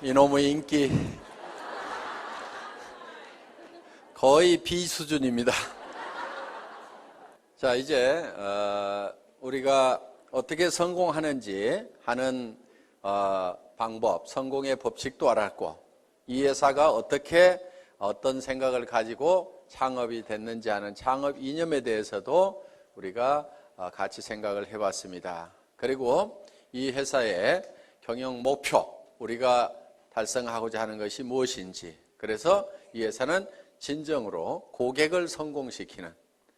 이놈의 인기 거의 B 수준입니다. 자, 이제 우리가 어떻게 성공하는지 하는 방법, 성공의 법칙도 알았고, 이 회사가 어떻게 어떤 생각을 가지고 창업이 됐는지 하는 창업 이념에 대해서도 우리가 같이 생각을 해봤습니다. 그리고 이 회사의 경영 목표, 우리가 달성하고자 하는 것이 무엇인지, 그래서 이 회사는 진정으로 고객을 성공시키는,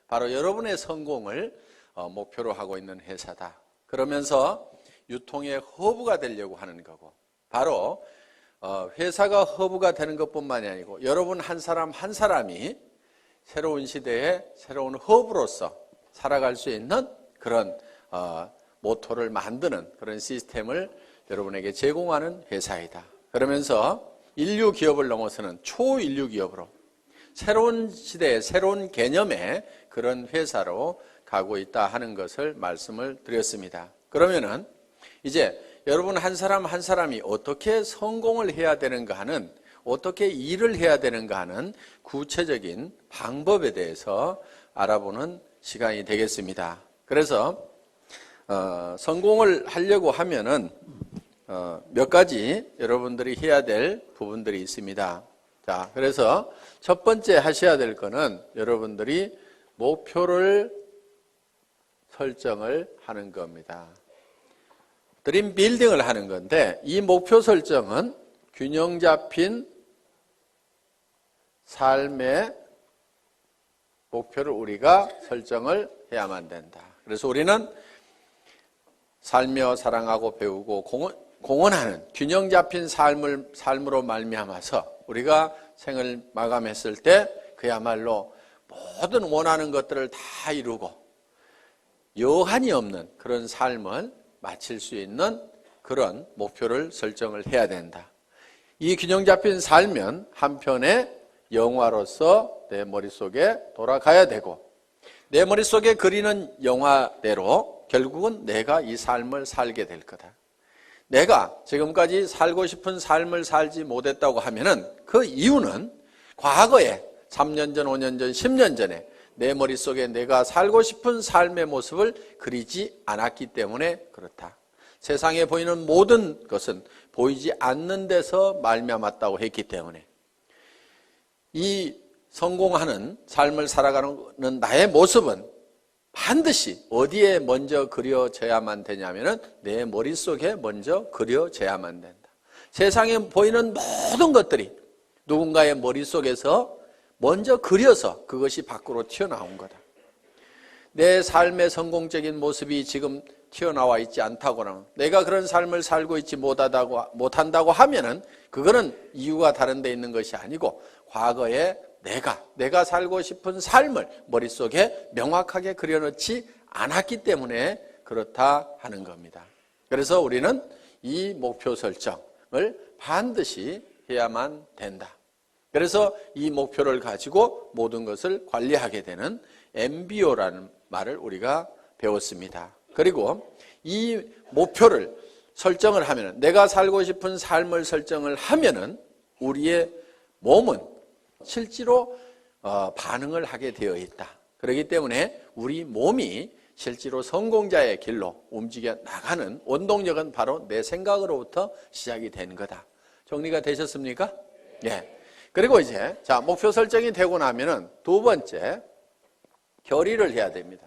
바로 여러분의 성공을 목표로 하고 있는 회사다. 그러면서 유통의 허브가 되려고 하는 거고, 바로 회사가 허브가 되는 것뿐만이 아니고 여러분 한 사람 한 사람이 새로운 시대에 새로운 허브로서 살아갈 수 있는 그런 모토를 만드는 그런 시스템을 여러분에게 제공하는 회사이다. 그러면서 인류 기업을 넘어서는 초인류 기업으로 새로운 시대의 새로운 개념의 그런 회사로 가고 있다 하는 것을 말씀을 드렸습니다. 그러면은 이제 여러분 한 사람 한 사람이 어떻게 성공을 해야 되는가 하는, 어떻게 일을 해야 되는가 하는 구체적인 방법에 대해서 알아보는 시간이 되겠습니다. 그래서 성공을 하려고 하면은 몇 가지 여러분들이 해야 될 부분들이 있습니다. 자, 그래서 첫 번째 하셔야 될 거는 여러분들이 목표를 설정을 하는 겁니다. 드림 빌딩을 하는 건데, 이 목표 설정은 균형 잡힌 삶의 목표를 우리가 설정을 해야만 된다. 그래서 우리는 살며 사랑하고 배우고 공헌하는 균형 잡힌 삶으로 말미암아서 우리가 생을 마감했을 때 그야말로 모든 원하는 것들을 다 이루고 여한이 없는 그런 삶을 마칠 수 있는 그런 목표를 설정을 해야 된다. 이 균형 잡힌 삶은 한편의 영화로서 내 머릿속에 돌아가야 되고, 내 머릿속에 그리는 영화대로 결국은 내가 이 삶을 살게 될 거다. 내가 지금까지 살고 싶은 삶을 살지 못했다고 하면은 그 이유는 과거에 3년 전, 5년 전, 10년 전에 내 머릿속에 내가 살고 싶은 삶의 모습을 그리지 않았기 때문에 그렇다. 세상에 보이는 모든 것은 보이지 않는 데서 말미암았다고 했기 때문에 이 성공하는 삶을 살아가는 나의 모습은 반드시 어디에 먼저 그려져야만 되냐면은 내 머릿속에 먼저 그려져야만 된다. 세상에 보이는 모든 것들이 누군가의 머릿속에서 먼저 그려서 그것이 밖으로 튀어나온 거다. 내 삶의 성공적인 모습이 지금 튀어나와 있지 않다거나 내가 그런 삶을 살고 있지 못한다고 하면은 그거는 이유가 다른 데 있는 것이 아니고 과거에 내가 살고 싶은 삶을 머릿속에 명확하게 그려놓지 않았기 때문에 그렇다 하는 겁니다. 그래서 우리는 이 목표 설정을 반드시 해야만 된다. 그래서 이 목표를 가지고 모든 것을 관리하게 되는 MBO라는 말을 우리가 배웠습니다. 그리고 이 목표를 설정을 하면, 내가 살고 싶은 삶을 설정을 하면은 우리의 몸은 실제로 반응을 하게 되어 있다. 그렇기 때문에 우리 몸이 실제로 성공자의 길로 움직여 나가는 원동력은 바로 내 생각으로부터 시작이 된 거다. 정리가 되셨습니까? 네. 그리고 이제 목표 설정이 되고 나면은 두 번째, 결의를 해야 됩니다.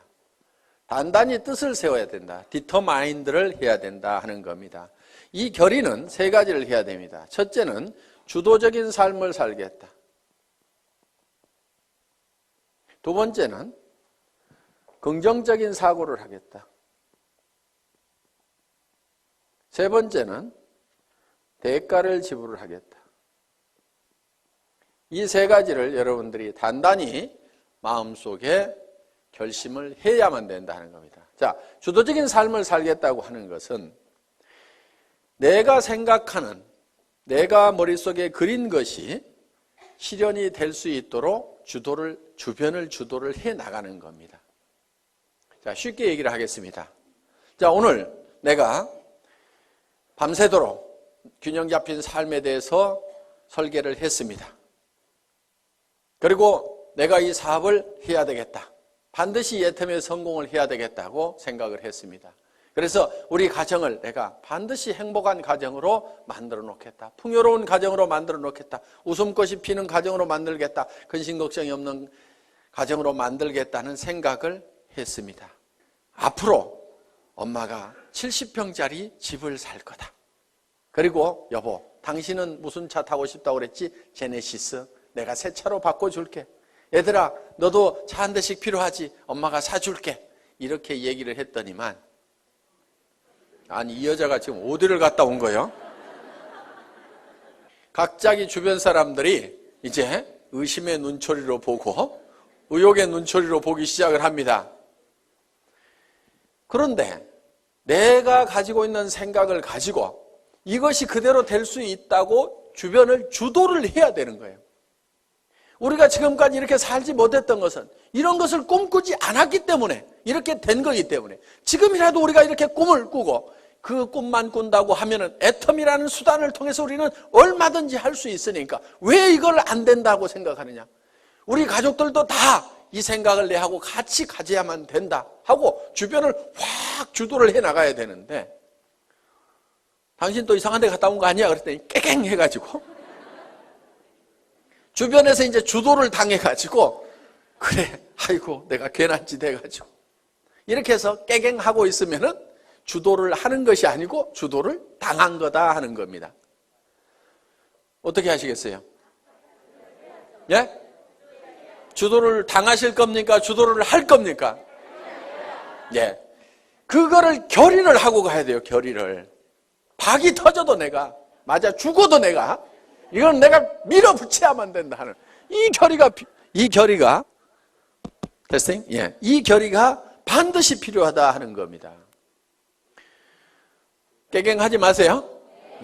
단단히 뜻을 세워야 된다. 디터마인드를 해야 된다 하는 겁니다. 이 결의는 세 가지를 해야 됩니다. 첫째는 주도적인 삶을 살겠다. 두 번째는 긍정적인 사고를 하겠다. 세 번째는 대가를 지불을 하겠다. 이 세 가지를 여러분들이 단단히 마음속에 결심을 해야만 된다 하는 겁니다. 자, 주도적인 삶을 살겠다고 하는 것은 내가 생각하는, 내가 머릿속에 그린 것이 실현이 될 수 있도록 주변을 주도를 해 나가는 겁니다. 자, 쉽게 얘기를 하겠습니다. 자, 오늘 내가 밤새도록 균형 잡힌 삶에 대해서 설계를 했습니다. 그리고 내가 이 사업을 해야 되겠다. 반드시 예텀에 성공을 해야 되겠다고 생각을 했습니다. 그래서 우리 가정을 내가 반드시 행복한 가정으로 만들어 놓겠다. 풍요로운 가정으로 만들어 놓겠다. 웃음꽃이 피는 가정으로 만들겠다. 근심 걱정이 없는 가정으로 만들겠다는 생각을 했습니다. 앞으로 엄마가 70평짜리 집을 살 거다. 그리고 여보, 당신은 무슨 차 타고 싶다고 그랬지? 제네시스. 내가 새 차로 바꿔줄게. 얘들아, 너도 차 한 대씩 필요하지? 엄마가 사줄게. 이렇게 얘기를 했더니만, 아니 이 여자가 지금 어디를 갔다 온 거예요? 갑자기 주변 사람들이 이제 의심의 눈초리로 보고 의혹의 눈초리로 보기 시작을 합니다. 그런데 내가 가지고 있는 생각을 가지고 이것이 그대로 될 수 있다고 주변을 주도를 해야 되는 거예요. 우리가 지금까지 이렇게 살지 못했던 것은 이런 것을 꿈꾸지 않았기 때문에 이렇게 된 거기 때문에 지금이라도 우리가 이렇게 꿈을 꾸고 그 꿈만 꾼다고 하면은 애텀이라는 수단을 통해서 우리는 얼마든지 할 수 있으니까 왜 이걸 안 된다고 생각하느냐? 우리 가족들도 다 이 생각을 내 하고 같이 가져야만 된다 하고 주변을 확 주도를 해 나가야 되는데 당신 또 이상한 데 갔다 온 거 아니야? 그랬더니 깨갱 해가지고 주변에서 이제 주도를 당해가지고 그래 아이고 내가 괜한 짓 해가지고 이렇게 해서 깨갱하고 있으면은 주도를 하는 것이 아니고 주도를 당한 거다 하는 겁니다. 어떻게 하시겠어요? 예? 주도를 당하실 겁니까? 주도를 할 겁니까? 예. 그거를 결의를 하고 가야 돼요. 결의를. 박이 터져도 내가 맞아 죽어도 내가 이건 내가 밀어붙여야만 된다 하는 이 결의가 테스팅? 예. 이 결의가 반드시 필요하다 하는 겁니다. 깨갱하지 마세요.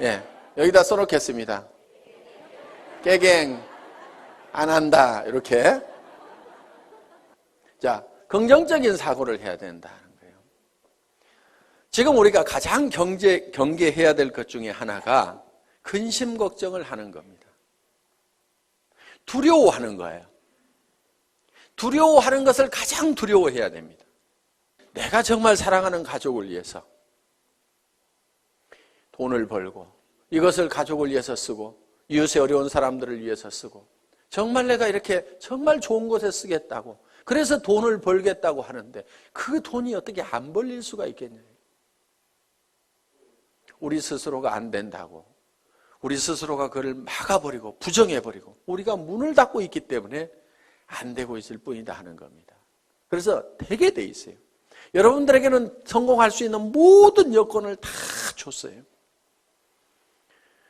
예. 여기다 써놓겠습니다. 깨갱 안 한다. 이렇게. 자, 긍정적인 사고를 해야 된다는 거예요. 지금 우리가 가장 경계해야 될 것 중에 하나가 근심 걱정을 하는 겁니다. 두려워하는 거예요. 두려워하는 것을 가장 두려워해야 됩니다. 내가 정말 사랑하는 가족을 위해서 돈을 벌고 이것을 가족을 위해서 쓰고 이웃의 어려운 사람들을 위해서 쓰고 정말 내가 이렇게 정말 좋은 곳에 쓰겠다고 그래서 돈을 벌겠다고 하는데 그 돈이 어떻게 안 벌릴 수가 있겠냐. 우리 스스로가 안 된다고 우리 스스로가 그걸 막아버리고 부정해버리고 우리가 문을 닫고 있기 때문에 안 되고 있을 뿐이다 하는 겁니다. 그래서 되게 돼 있어요. 여러분들에게는 성공할 수 있는 모든 여건을 다 줬어요.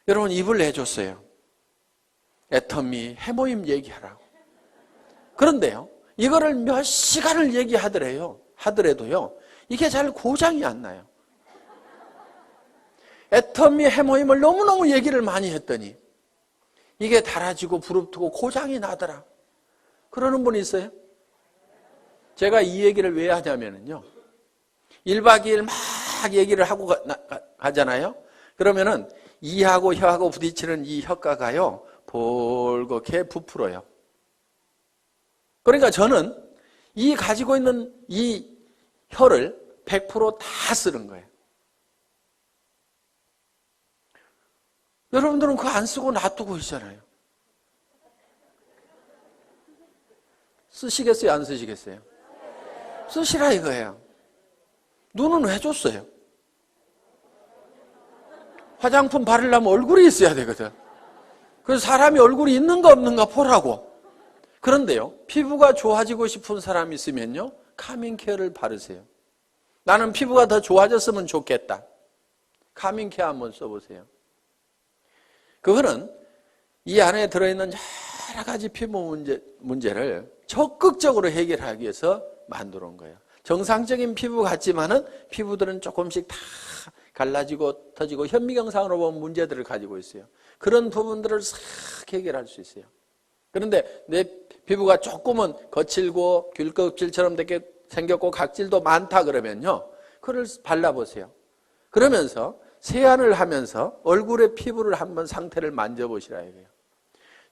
여러분 입을 내줬어요. 애터미 해모임 얘기하라고. 그런데요. 이거를 몇 시간을 하더라도요. 이게 잘 고장이 안 나요. 애터미 해모임을 너무너무 얘기를 많이 했더니 이게 달아지고 부릅뜨고 고장이 나더라. 그러는 분이 있어요? 제가 이 얘기를 왜 하냐면요. 1박 2일 막 얘기를 하고 가잖아요. 그러면은 이하고 혀하고 부딪히는 이 혀가가요. 볼겋게 부풀어요. 그러니까 저는 이 가지고 있는 이 혀를 100% 다 쓰는 거예요. 여러분들은 그거 안 쓰고 놔두고 있잖아요. 쓰시겠어요? 안 쓰시겠어요? 쓰시라 이거예요. 눈은 왜 줬어요? 화장품 바르려면 얼굴이 있어야 되거든. 그래서 사람이 얼굴이 있는가 없는가 보라고. 그런데요, 피부가 좋아지고 싶은 사람이 있으면요, 카밍케어를 바르세요. 나는 피부가 더 좋아졌으면 좋겠다. 카밍케어 한번 써보세요. 그거는 이 안에 들어있는 여러 가지 피부 문제를 적극적으로 해결하기 위해서 만들어 온 거예요. 정상적인 피부 같지만은 피부들은 조금씩 다 갈라지고 터지고 현미경상으로 보면 문제들을 가지고 있어요. 그런 부분들을 싹 해결할 수 있어요. 그런데 내 피부가 조금은 거칠고 귤껍질처럼 되게 생겼고 각질도 많다 그러면요. 그걸 발라보세요. 그러면서 세안을 하면서 얼굴의 피부를 한번 상태를 만져보시라 이거예요.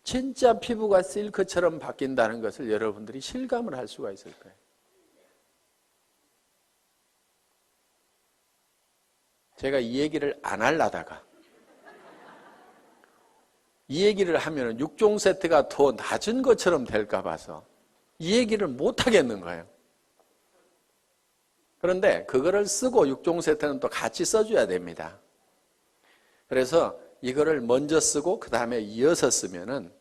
진짜 피부가 실크처럼 바뀐다는 것을 여러분들이 실감을 할 수가 있을 거예요. 제가 이 얘기를 안 하려다가 이 얘기를 하면 6종 세트가 더 낮은 것처럼 될까 봐서 이 얘기를 못 하겠는 거예요. 그런데 그거를 쓰고 6종 세트는 또 같이 써줘야 됩니다. 그래서 이거를 먼저 쓰고 그 다음에 이어서 쓰면은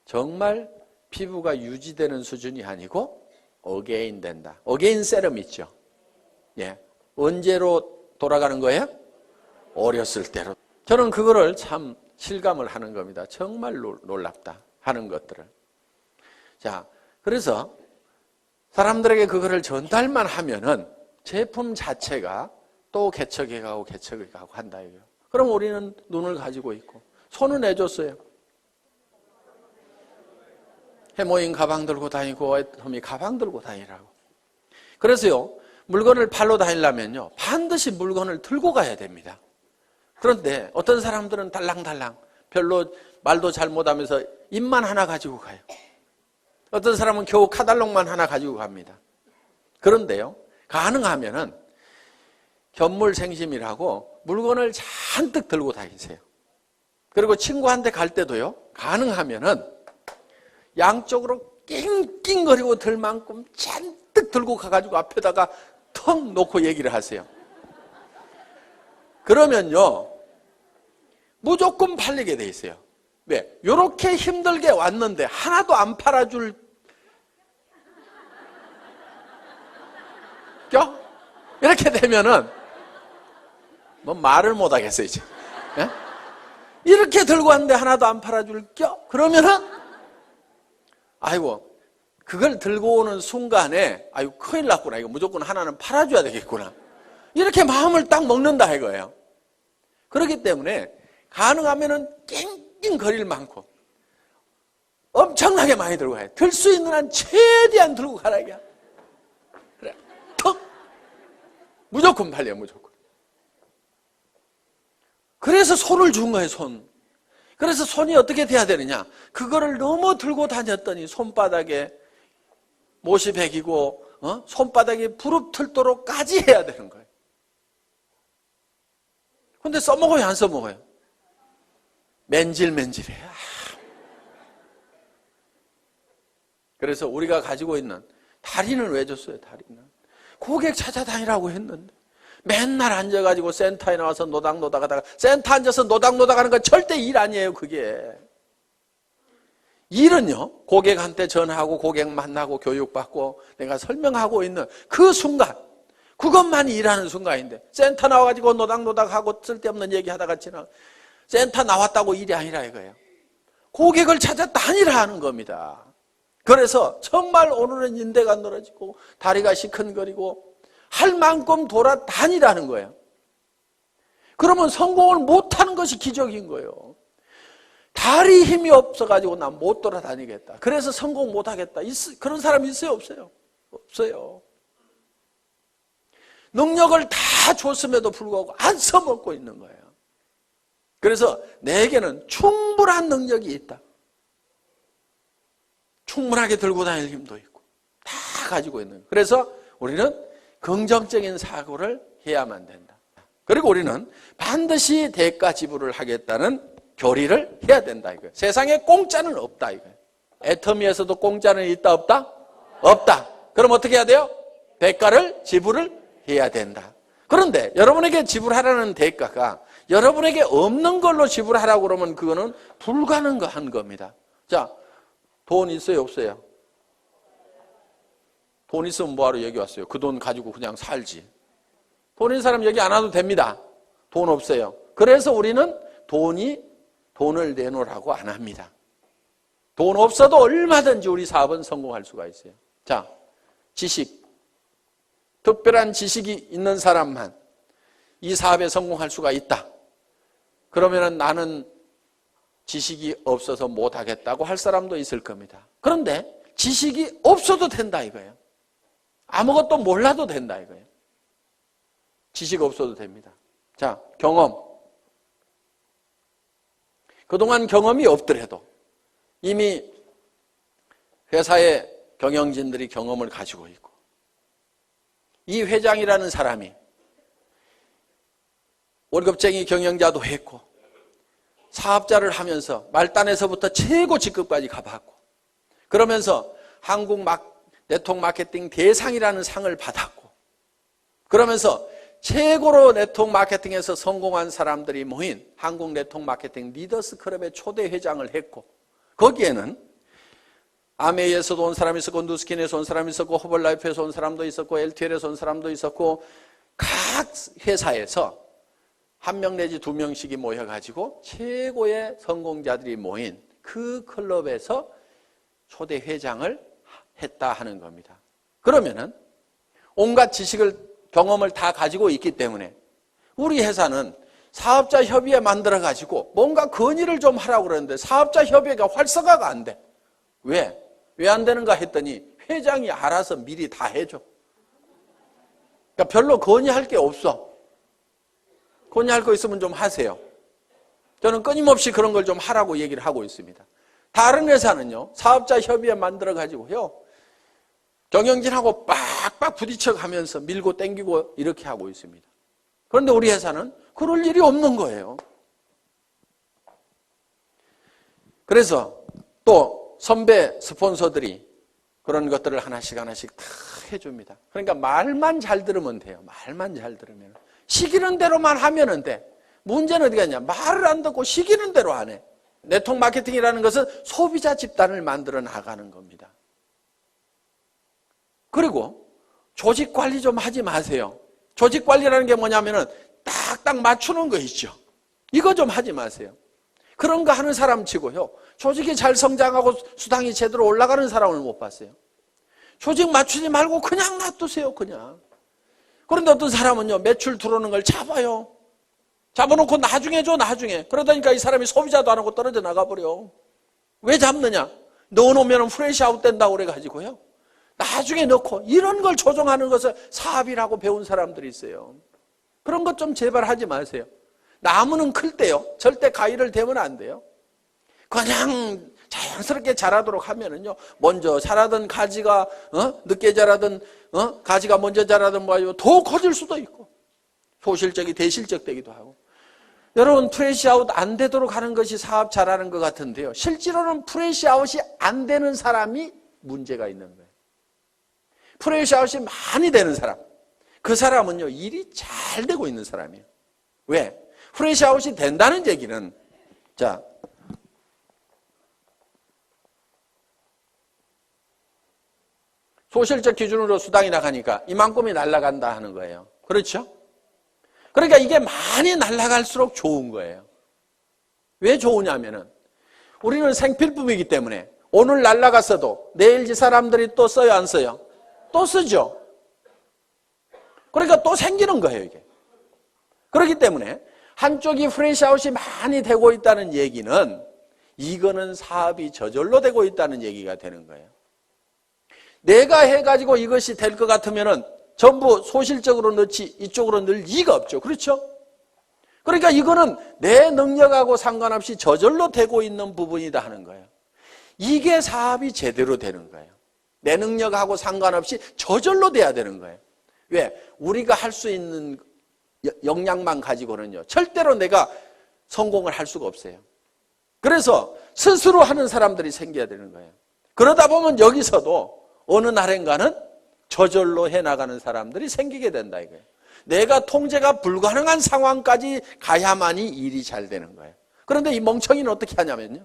정말 피부가 유지되는 수준이 아니고 어게인 된다. 어게인 세럼 있죠. 예. 언제로 돌아가는 거예요? 어렸을 때로. 저는 그거를 참 실감을 하는 겁니다. 정말 놀랍다 하는 것들을. 자, 그래서 사람들에게 그거를 전달만 하면은 제품 자체가 또 개척해가고 개척해가고 한다 이거예요. 그럼 우리는 눈을 가지고 있고 손은 내줬어요. 해모인 가방 들고 다니고 애터미 가방 들고 다니라고. 그래서요, 물건을 팔러 다니려면요 반드시 물건을 들고 가야 됩니다. 그런데 어떤 사람들은 달랑달랑 별로 말도 잘 못하면서 입만 하나 가지고 가요. 어떤 사람은 겨우 카달록만 하나 가지고 갑니다. 그런데요, 가능하면은 견물생심이라고 물건을 잔뜩 들고 다니세요. 그리고 친구한테 갈 때도요, 가능하면은 양쪽으로 낑낑거리고 들 만큼 잔뜩 들고 가가지고 앞에다가 턱 놓고 얘기를 하세요. 그러면요, 무조건 팔리게 돼 있어요. 왜? 이렇게 힘들게 왔는데 하나도 안 팔아줄 껴? 이렇게 되면은 뭐 말을 못 하겠어요, 이제. 예? 이렇게 들고 왔는데 하나도 안 팔아줄 껴? 그러면은 아이고, 그걸 들고 오는 순간에 아이고 큰일 났구나. 이거 무조건 하나는 팔아줘야 되겠구나. 이렇게 마음을 딱 먹는다 이거예요. 그렇기 때문에 가능하면은 낑낑거릴 만큼 엄청나게 많이 들고 가요. 들 수 있는 한 최대한 들고 가라 이게. 그래, 턱 무조건 팔려, 무조건. 그래서 손을 준 거예요, 손. 그래서 손이 어떻게 돼야 되느냐? 그거를 너무 들고 다녔더니 손바닥에 못이 베기고 손바닥이 부릅틀도록까지 해야 되는 거예요. 근데 써먹어요, 안 써먹어요? 맨질맨질해요. 그래서 우리가 가지고 있는 다리는 왜 줬어요? 다리는 고객 찾아다니라고 했는데 맨날 앉아가지고 센터에 나와서 노닥노닥 하다가, 센터 앉아서 노닥노닥 하는 건 절대 일 아니에요. 그게 일은요, 고객한테 전화하고 고객 만나고 교육받고 내가 설명하고 있는 그 순간, 그것만이 일하는 순간인데 센터 나와가지고 노닥노닥하고 쓸데없는 얘기하다가 지나 센터 나왔다고 일이 아니라 이거예요. 고객을 찾아 다니라 하는 겁니다. 그래서 정말 오늘은 인대가 늘어지고 다리가 시큰거리고 할 만큼 돌아다니라는 거예요. 그러면 성공을 못하는 것이 기적인 거예요. 다리 힘이 없어가지고 난 못 돌아다니겠다. 그래서 성공 못하겠다. 그런 사람이 있어요? 없어요? 없어요. 능력을 다 줬음에도 불구하고 안 써먹고 있는 거예요. 그래서 내게는 충분한 능력이 있다. 충분하게 들고 다닐 힘도 있고 다 가지고 있는 거예요. 그래서 우리는 긍정적인 사고를 해야만 된다. 그리고 우리는 반드시 대가 지불을 하겠다는 교리를 해야 된다 이거예요. 세상에 공짜는 없다 이거예요. 애터미에서도 공짜는 있다 없다? 없다. 그럼 어떻게 해야 돼요? 대가를 지불을 해야 된다. 그런데 여러분에게 지불하라는 대가가 여러분에게 없는 걸로 지불하라고 그러면 그거는 불가능한 겁니다. 자, 돈 있어요 없어요? 돈 있으면 뭐하러 여기 왔어요? 그 돈 가지고 그냥 살지. 돈 있는 사람 여기 안 와도 됩니다. 돈 없어요. 그래서 우리는 돈을 내놓으라고 안 합니다. 돈 없어도 얼마든지 우리 사업은 성공할 수가 있어요. 자, 지식. 특별한 지식이 있는 사람만 이 사업에 성공할 수가 있다. 그러면 나는 지식이 없어서 못하겠다고 할 사람도 있을 겁니다. 그런데 지식이 없어도 된다 이거예요. 아무것도 몰라도 된다 이거예요. 지식 없어도 됩니다. 자, 경험. 그동안 경험이 없더라도 이미 회사의 경영진들이 경험을 가지고 있고, 이 회장이라는 사람이 월급쟁이 경영자도 했고 사업자를 하면서 말단에서부터 최고 직급까지 가봤고, 그러면서 한국 네트워크 마케팅 대상이라는 상을 받았고, 그러면서 최고로 네트워크 마케팅에서 성공한 사람들이 모인 한국 네트워크 마케팅 리더스 클럽의 초대 회장을 했고, 거기에는 아메이에서도 온 사람이 있었고, 누스킨에서 온 사람이 있었고, 허벌라이프에서 온 사람도 있었고, LTL에서 온 사람도 있었고, 각 회사에서 한 명 내지 두 명씩이 모여가지고 최고의 성공자들이 모인 그 클럽에서 초대 회장을 했다 하는 겁니다. 그러면은 온갖 지식을, 경험을 다 가지고 있기 때문에 우리 회사는 사업자 협의회 만들어가지고 뭔가 건의를 좀 하라고 그러는데 사업자 협의회가 활성화가 안 돼. 왜? 왜 안 되는가 했더니 회장이 알아서 미리 다 해줘. 그러니까 별로 건의할 게 없어. 건의할 거 있으면 좀 하세요. 저는 끊임없이 그런 걸 좀 하라고 얘기를 하고 있습니다. 다른 회사는요, 사업자 협의회 만들어가지고요, 경영진하고 빡빡 부딪혀가면서 밀고 땡기고 이렇게 하고 있습니다. 그런데 우리 회사는 그럴 일이 없는 거예요. 그래서 또 선배 스폰서들이 그런 것들을 하나씩 하나씩 다 해줍니다. 그러니까 말만 잘 들으면 돼요. 말만 잘 들으면. 시키는 대로만 하면 돼. 문제는 어디 갔냐? 말을 안 듣고 시키는 대로 안 해. 네트워크 마케팅이라는 것은 소비자 집단을 만들어 나가는 겁니다. 그리고 조직 관리 좀 하지 마세요. 조직 관리라는 게 뭐냐면은 딱딱 맞추는 거 있죠. 이거 좀 하지 마세요. 그런 거 하는 사람 치고요, 조직이 잘 성장하고 수당이 제대로 올라가는 사람을 못 봤어요. 조직 맞추지 말고 그냥 놔두세요. 그냥. 그런데 어떤 사람은요, 매출 들어오는 걸 잡아요. 잡아놓고 나중에 줘, 나중에. 그러다니까 이 사람이 소비자도 안 하고 떨어져 나가버려. 왜 잡느냐? 넣어놓으면 프레시 아웃 된다고 그래가지고요, 나중에 넣고, 이런 걸 조정하는 것을 사업이라고 배운 사람들이 있어요. 그런 것 좀 제발 하지 마세요. 나무는 클 때요, 절대 가위를 대면 안 돼요. 그냥 자연스럽게 자라도록 하면은요, 먼저 자라던 가지가 늦게 자라던 가지가 먼저 자라던 뭐요, 더 커질 수도 있고, 소실적이 대실적 되기도 하고. 여러분, 프레시 아웃 안 되도록 하는 것이 사업 잘하는 것 같은데요, 실제로는 프레시 아웃이 안 되는 사람이 문제가 있는 거예요. 프레시 아웃이 많이 되는 사람, 그 사람은요, 일이 잘 되고 있는 사람이에요. 왜? 프레시 아웃이 된다는 얘기는, 자, 소실적 기준으로 수당이 나가니까 이만큼이 날아간다 하는 거예요. 그렇죠? 그러니까 이게 많이 날아갈수록 좋은 거예요. 왜 좋으냐면은 우리는 생필품이기 때문에 오늘 날아갔어도 내일 이 사람들이 또 써요, 안 써요? 또 쓰죠. 그러니까 또 생기는 거예요, 이게. 그렇기 때문에 한쪽이 프레시아웃이 많이 되고 있다는 얘기는 이거는 사업이 저절로 되고 있다는 얘기가 되는 거예요. 내가 해가지고 이것이 될 것 같으면은 전부 소실적으로 넣지 이쪽으로 넣을 이유가 없죠. 그렇죠? 그러니까 이거는 내 능력하고 상관없이 저절로 되고 있는 부분이다 하는 거예요. 이게 사업이 제대로 되는 거예요. 내 능력하고 상관없이 저절로 돼야 되는 거예요. 왜? 우리가 할 수 있는 역량만 가지고는요, 절대로 내가 성공을 할 수가 없어요. 그래서 스스로 하는 사람들이 생겨야 되는 거예요. 그러다 보면 여기서도 어느 날인가는 저절로 해나가는 사람들이 생기게 된다 이거예요. 내가 통제가 불가능한 상황까지 가야만이 일이 잘 되는 거예요. 그런데 이 멍청이는 어떻게 하냐면요,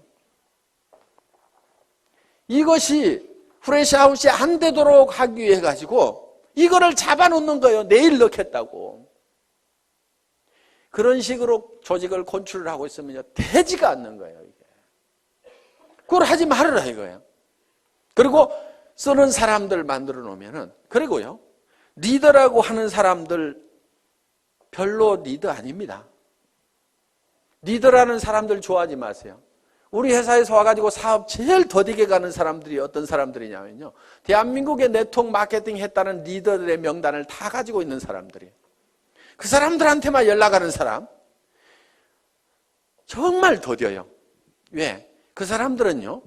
이것이 프레시아웃이 안 되도록 하기 위해 가지고 이거를 잡아놓는 거예요. 내일 넣겠다고. 그런 식으로 조직을 컨트롤 하고 있으면 되지가 않는 거예요, 이게. 그걸 하지 말으라 이거예요. 그리고 쓰는 사람들 만들어 놓으면은, 그리고요, 리더라고 하는 사람들 별로 리더 아닙니다. 리더라는 사람들 좋아하지 마세요. 우리 회사에서 와가지고 사업 제일 더디게 가는 사람들이 어떤 사람들이냐면요, 대한민국의 네트워크 마케팅 했다는 리더들의 명단을 다 가지고 있는 사람들이에요. 그 사람들한테만 연락하는 사람 정말 더뎌요. 왜? 그 사람들은요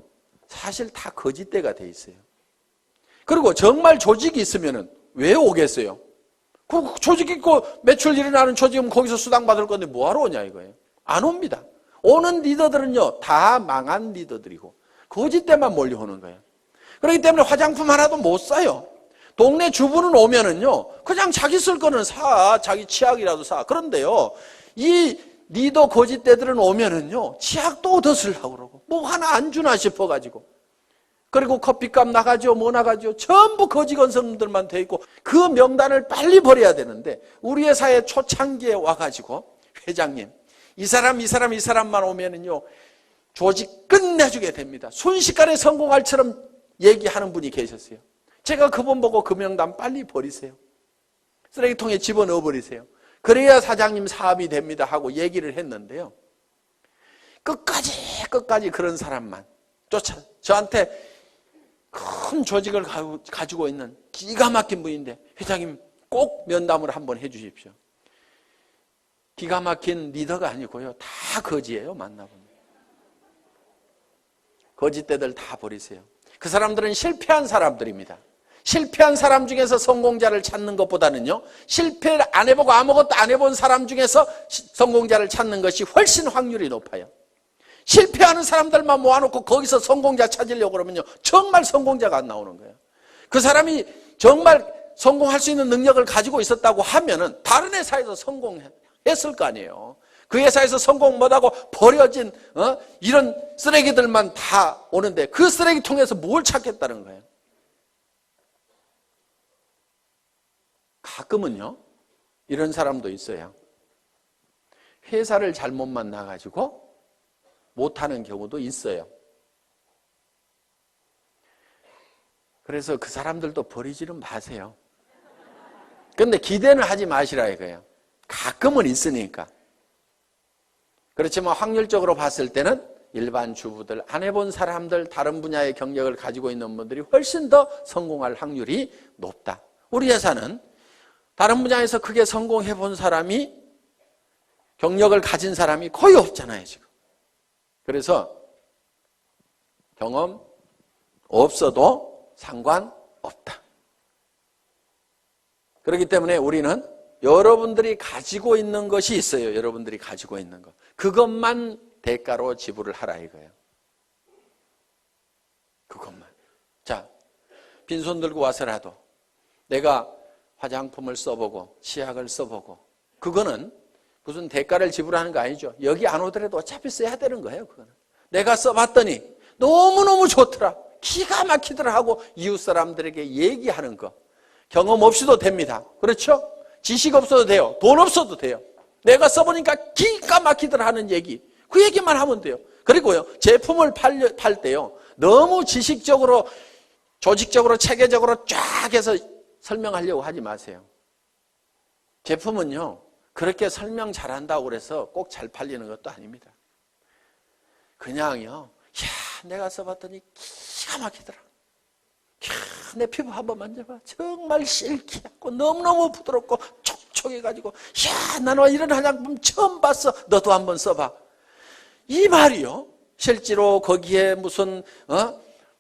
사실 다 거짓대가 돼 있어요. 그리고 정말 조직이 있으면 왜 오겠어요? 그 조직 있고 매출 일어나는 조직은 거기서 수당 받을 건데 뭐하러 오냐 이거예요. 안 옵니다. 오는 리더들은요 다 망한 리더들이고 거짓대만 몰려오는 거예요. 그렇기 때문에 화장품 하나도 못 사요. 동네 주부는 오면은요 그냥 자기 쓸 거는 사, 자기 치약이라도 사. 그런데요 이 리더 거짓대들은 오면은요 치약도 얻어 쓰려고 그러고 뭐 하나 안 주나 싶어가지고, 그리고 커피값 나가죠 뭐 나가죠 전부 거지 건성들만 돼 있고 그 명단을 빨리 버려야 되는데, 우리 회사에 초창기에 와가지고 회장님 이 사람만 오면은요 조직 끝내주게 됩니다. 순식간에 성공할처럼 얘기하는 분이 계셨어요. 제가 그분 보고 그 명단 빨리 버리세요. 쓰레기통에 집어넣어 버리세요. 그래야 사장님 사업이 됩니다 하고 얘기를 했는데요. 끝까지 그런 사람만 쫓아, 저한테 큰 조직을 가지고 있는 기가 막힌 분인데 회장님 꼭 면담을 한번 해 주십시오. 기가 막힌 리더가 아니고요 다 거지예요. 만나보면 거짓대들 다 버리세요. 그 사람들은 실패한 사람들입니다. 실패한 사람 중에서 성공자를 찾는 것보다는요 실패를 안 해보고 아무것도 안 해본 사람 중에서 성공자를 찾는 것이 훨씬 확률이 높아요. 실패하는 사람들만 모아놓고 거기서 성공자 찾으려고 그러면요 정말 성공자가 안 나오는 거예요. 그 사람이 정말 성공할 수 있는 능력을 가지고 있었다고 하면은 다른 회사에서 성공했을 거 아니에요. 그 회사에서 성공 못하고 버려진 이런 쓰레기들만 다 오는데 그 쓰레기통에서 뭘 찾겠다는 거예요. 가끔은요 이런 사람도 있어요. 회사를 잘못 만나가지고 못하는 경우도 있어요. 그래서 그 사람들도 버리지는 마세요. 그런데 기대는 하지 마시라 이거예요. 가끔은 있으니까. 그렇지만 확률적으로 봤을 때는 일반 주부들, 안 해본 사람들, 다른 분야의 경력을 가지고 있는 분들이 훨씬 더 성공할 확률이 높다. 우리 회사는 다른 분야에서 크게 성공해 본 사람이, 경력을 가진 사람이 거의 없잖아요 지금. 그래서 경험 없어도 상관없다. 그렇기 때문에 우리는 여러분들이 가지고 있는 것이 있어요. 여러분들이 가지고 있는 것. 그것만 대가로 지불을 하라 이거예요. 그것만. 자, 빈손 들고 와서라도 내가 화장품을 써보고 치약을 써보고, 그거는 무슨 대가를 지불하는 거 아니죠. 여기 안 오더라도 어차피 써야 되는 거예요. 그거는 내가 써봤더니 너무너무 좋더라, 기가 막히더라 하고 이웃 사람들에게 얘기하는 거. 경험 없이도 됩니다. 그렇죠? 지식 없어도 돼요. 돈 없어도 돼요. 내가 써보니까 기가 막히더라 하는 얘기, 그 얘기만 하면 돼요. 그리고요 제품을 팔 때요 너무 지식적으로 조직적으로 체계적으로 쫙 해서 설명하려고 하지 마세요. 제품은요 그렇게 설명 잘한다고 그래서 꼭 잘 팔리는 것도 아닙니다. 그냥요, 야 내가 써봤더니 기가 막히더라, 내 피부 한번 만져봐, 정말 실키하고 너무너무 부드럽고 촉촉해가지고, 야 나는 이런 화장품 처음 봤어, 너도 한번 써봐. 이 말이요 실제로 거기에 무슨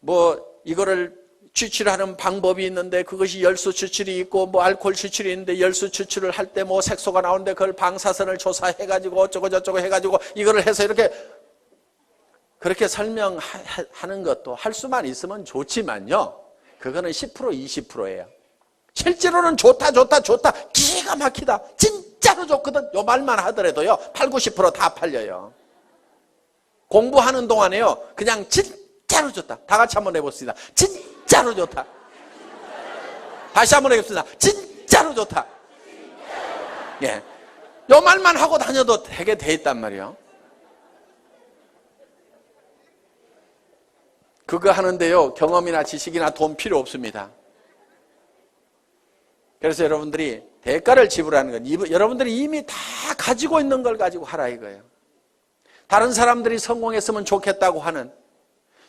뭐 이거를 추출하는 방법이 있는데 그것이 열수 추출이 있고 뭐 알코올 추출이 있는데 열수 추출을 할 때 뭐 색소가 나오는데 그걸 방사선을 조사해가지고 어쩌고 저쩌고 해가지고 이거를 해서 이렇게 그렇게 설명하는 것도 할 수만 있으면 좋지만요 그거는 10% 20%예요. 실제로는 좋다 기가 막히다 진짜로 좋거든 요 말만 하더라도요 8, 90% 다 팔려요. 공부하는 동안에요 그냥 진짜로 좋다, 다 같이 한번 해봅시다. 진짜로 좋다. 다시 한번 해봅시다. 진짜로 좋다. 예, 요 말만 하고 다녀도 되게 돼 있단 말이에요. 그거 하는데요 경험이나 지식이나 돈 필요 없습니다. 그래서 여러분들이 대가를 지불하는 건 여러분들이 이미 다 가지고 있는 걸 가지고 하라 이거예요. 다른 사람들이 성공했으면 좋겠다고 하는,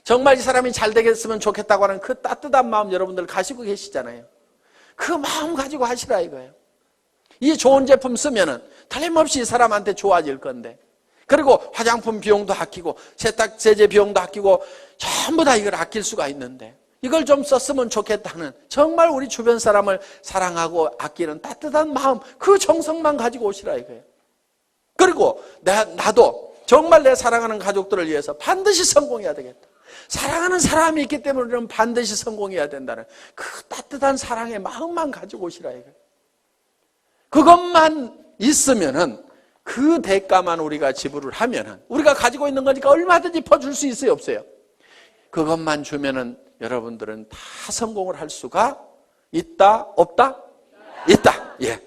정말 이 사람이 잘 되겠으면 좋겠다고 하는 그 따뜻한 마음 여러분들 가지고 계시잖아요. 그 마음 가지고 하시라 이거예요. 이 좋은 제품 쓰면은 틀림없이 이 사람한테 좋아질 건데. 그리고 화장품 비용도 아끼고 세탁세제 비용도 아끼고 전부 다 이걸 아낄 수가 있는데 이걸 좀 썼으면 좋겠다는 정말 우리 주변 사람을 사랑하고 아끼는 따뜻한 마음, 그 정성만 가지고 오시라 이거예요. 그리고 나도 정말 내 사랑하는 가족들을 위해서 반드시 성공해야 되겠다. 사랑하는 사람이 있기 때문에 우리는 반드시 성공해야 된다는 그 따뜻한 사랑의 마음만 가지고 오시라 이거예요. 그것만 있으면은 그 대가만 우리가 지불을 하면은 우리가 가지고 있는 거니까 얼마든지 퍼줄 수 있어요, 없어요? 그것만 주면은 여러분들은 다 성공을 할 수가 있다, 없다? 있다. 예.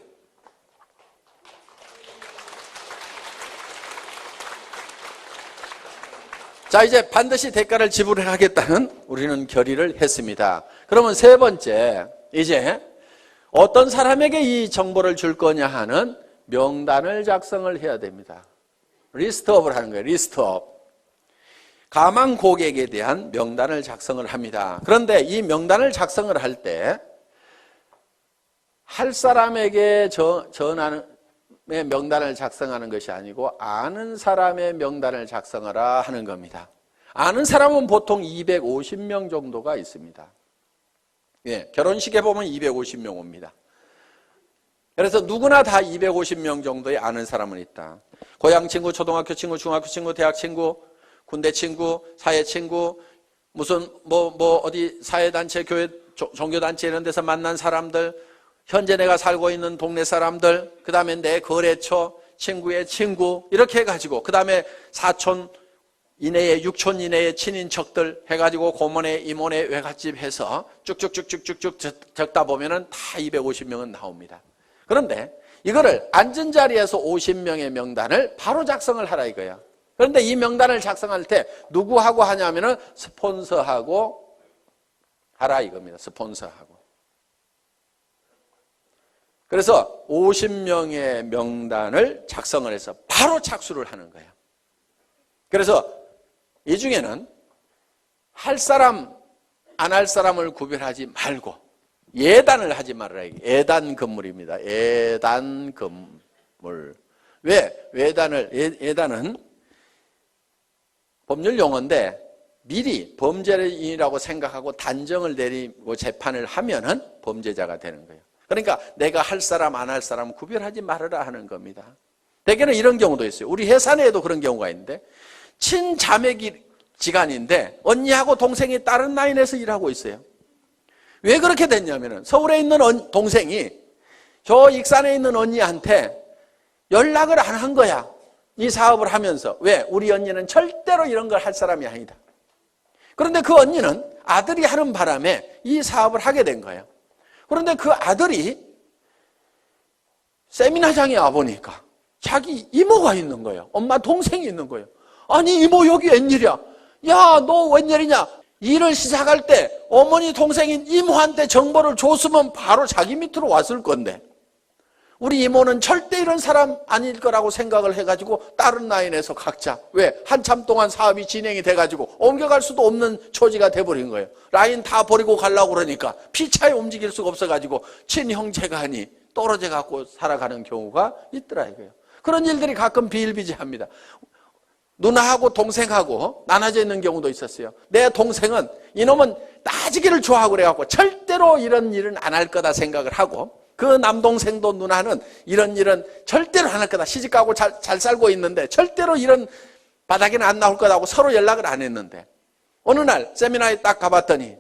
자, 이제 반드시 대가를 지불하겠다는 우리는 결의를 했습니다. 그러면 세 번째, 이제 어떤 사람에게 이 정보를 줄 거냐 하는 명단을 작성을 해야 됩니다. 리스트업을 하는 거예요. 리스트업. 가망 고객에 대한 명단을 작성을 합니다. 그런데 이 명단을 작성을 할 때 할 사람에게 전하는 명단을 작성하는 것이 아니고 아는 사람의 명단을 작성하라 하는 겁니다. 아는 사람은 보통 250명 정도가 있습니다. 예, 결혼식에 보면 250명 옵니다. 그래서 누구나 다 250명 정도의 아는 사람은 있다. 고향 친구, 초등학교 친구, 중학교 친구, 대학 친구, 군대 친구, 사회 친구, 무슨 어디 사회단체, 교회, 종교단체 이런 데서 만난 사람들, 현재 내가 살고 있는 동네 사람들, 그 다음에 내 거래처, 친구의 친구, 이렇게 해가지고, 그 다음에 사촌 이내에, 육촌 이내의 친인척들 해가지고 고모네, 이모네, 외갓집 해서 쭉쭉쭉쭉쭉쭉 적다 보면은 다 250명은 나옵니다. 그런데 이거를 앉은 자리에서 50명의 명단을 바로 작성을 하라 이거야. 그런데 이 명단을 작성할 때 누구하고 하냐면은 스폰서하고 하라 이겁니다. 스폰서하고. 그래서 50명의 명단을 작성을 해서 바로 착수를 하는 거예요. 그래서 이 중에는 할 사람, 안 할 사람을 구별하지 말고 예단을 하지 말아라. 예단 건물입니다. 예단 건물. 왜? 예단은 법률 용어인데 미리 범죄인이라고 생각하고 단정을 내리고 재판을 하면은 범죄자가 되는 거예요. 그러니까 내가 할 사람 안 할 사람 구별하지 말아라 하는 겁니다. 대개는 이런 경우도 있어요. 우리 회사 내에도 그런 경우가 있는데 친자매지간인데 언니하고 동생이 다른 라인에서 일하고 있어요. 왜 그렇게 됐냐면은 서울에 있는 동생이 저 익산에 있는 언니한테 연락을 안 한 거야. 이 사업을 하면서. 왜? 우리 언니는 절대로 이런 걸 할 사람이 아니다. 그런데 그 언니는 아들이 하는 바람에 이 사업을 하게 된 거예요. 그런데 그 아들이 세미나장에 와보니까 자기 이모가 있는 거예요. 엄마 동생이 있는 거예요. 아니 이모 여기 웬일이야? 야 너 웬일이냐? 일을 시작할 때 어머니 동생인 이모한테 정보를 줬으면 바로 자기 밑으로 왔을 건데 우리 이모는 절대 이런 사람 아닐 거라고 생각을 해가지고 다른 라인에서 각자 왜? 한참 동안 사업이 진행이 돼가지고 옮겨갈 수도 없는 처지가 돼버린 거예요. 라인 다 버리고 가려고 그러니까 피차에 움직일 수가 없어가지고 친형제간이 떨어져 갖고 살아가는 경우가 있더라 이거예요. 그런 일들이 가끔 비일비재합니다. 누나하고 동생하고 나눠져 있는 경우도 있었어요. 내 동생은 이놈은 따지기를 좋아하고 그래갖고 절대로 이런 일은 안 할 거다 생각을 하고 그 남동생도 누나는 이런 일은 절대로 안 할 거다. 시집가고 잘 살고 있는데 절대로 이런 바닥에는 안 나올 거다고 서로 연락을 안 했는데 어느 날 세미나에 딱 가봤더니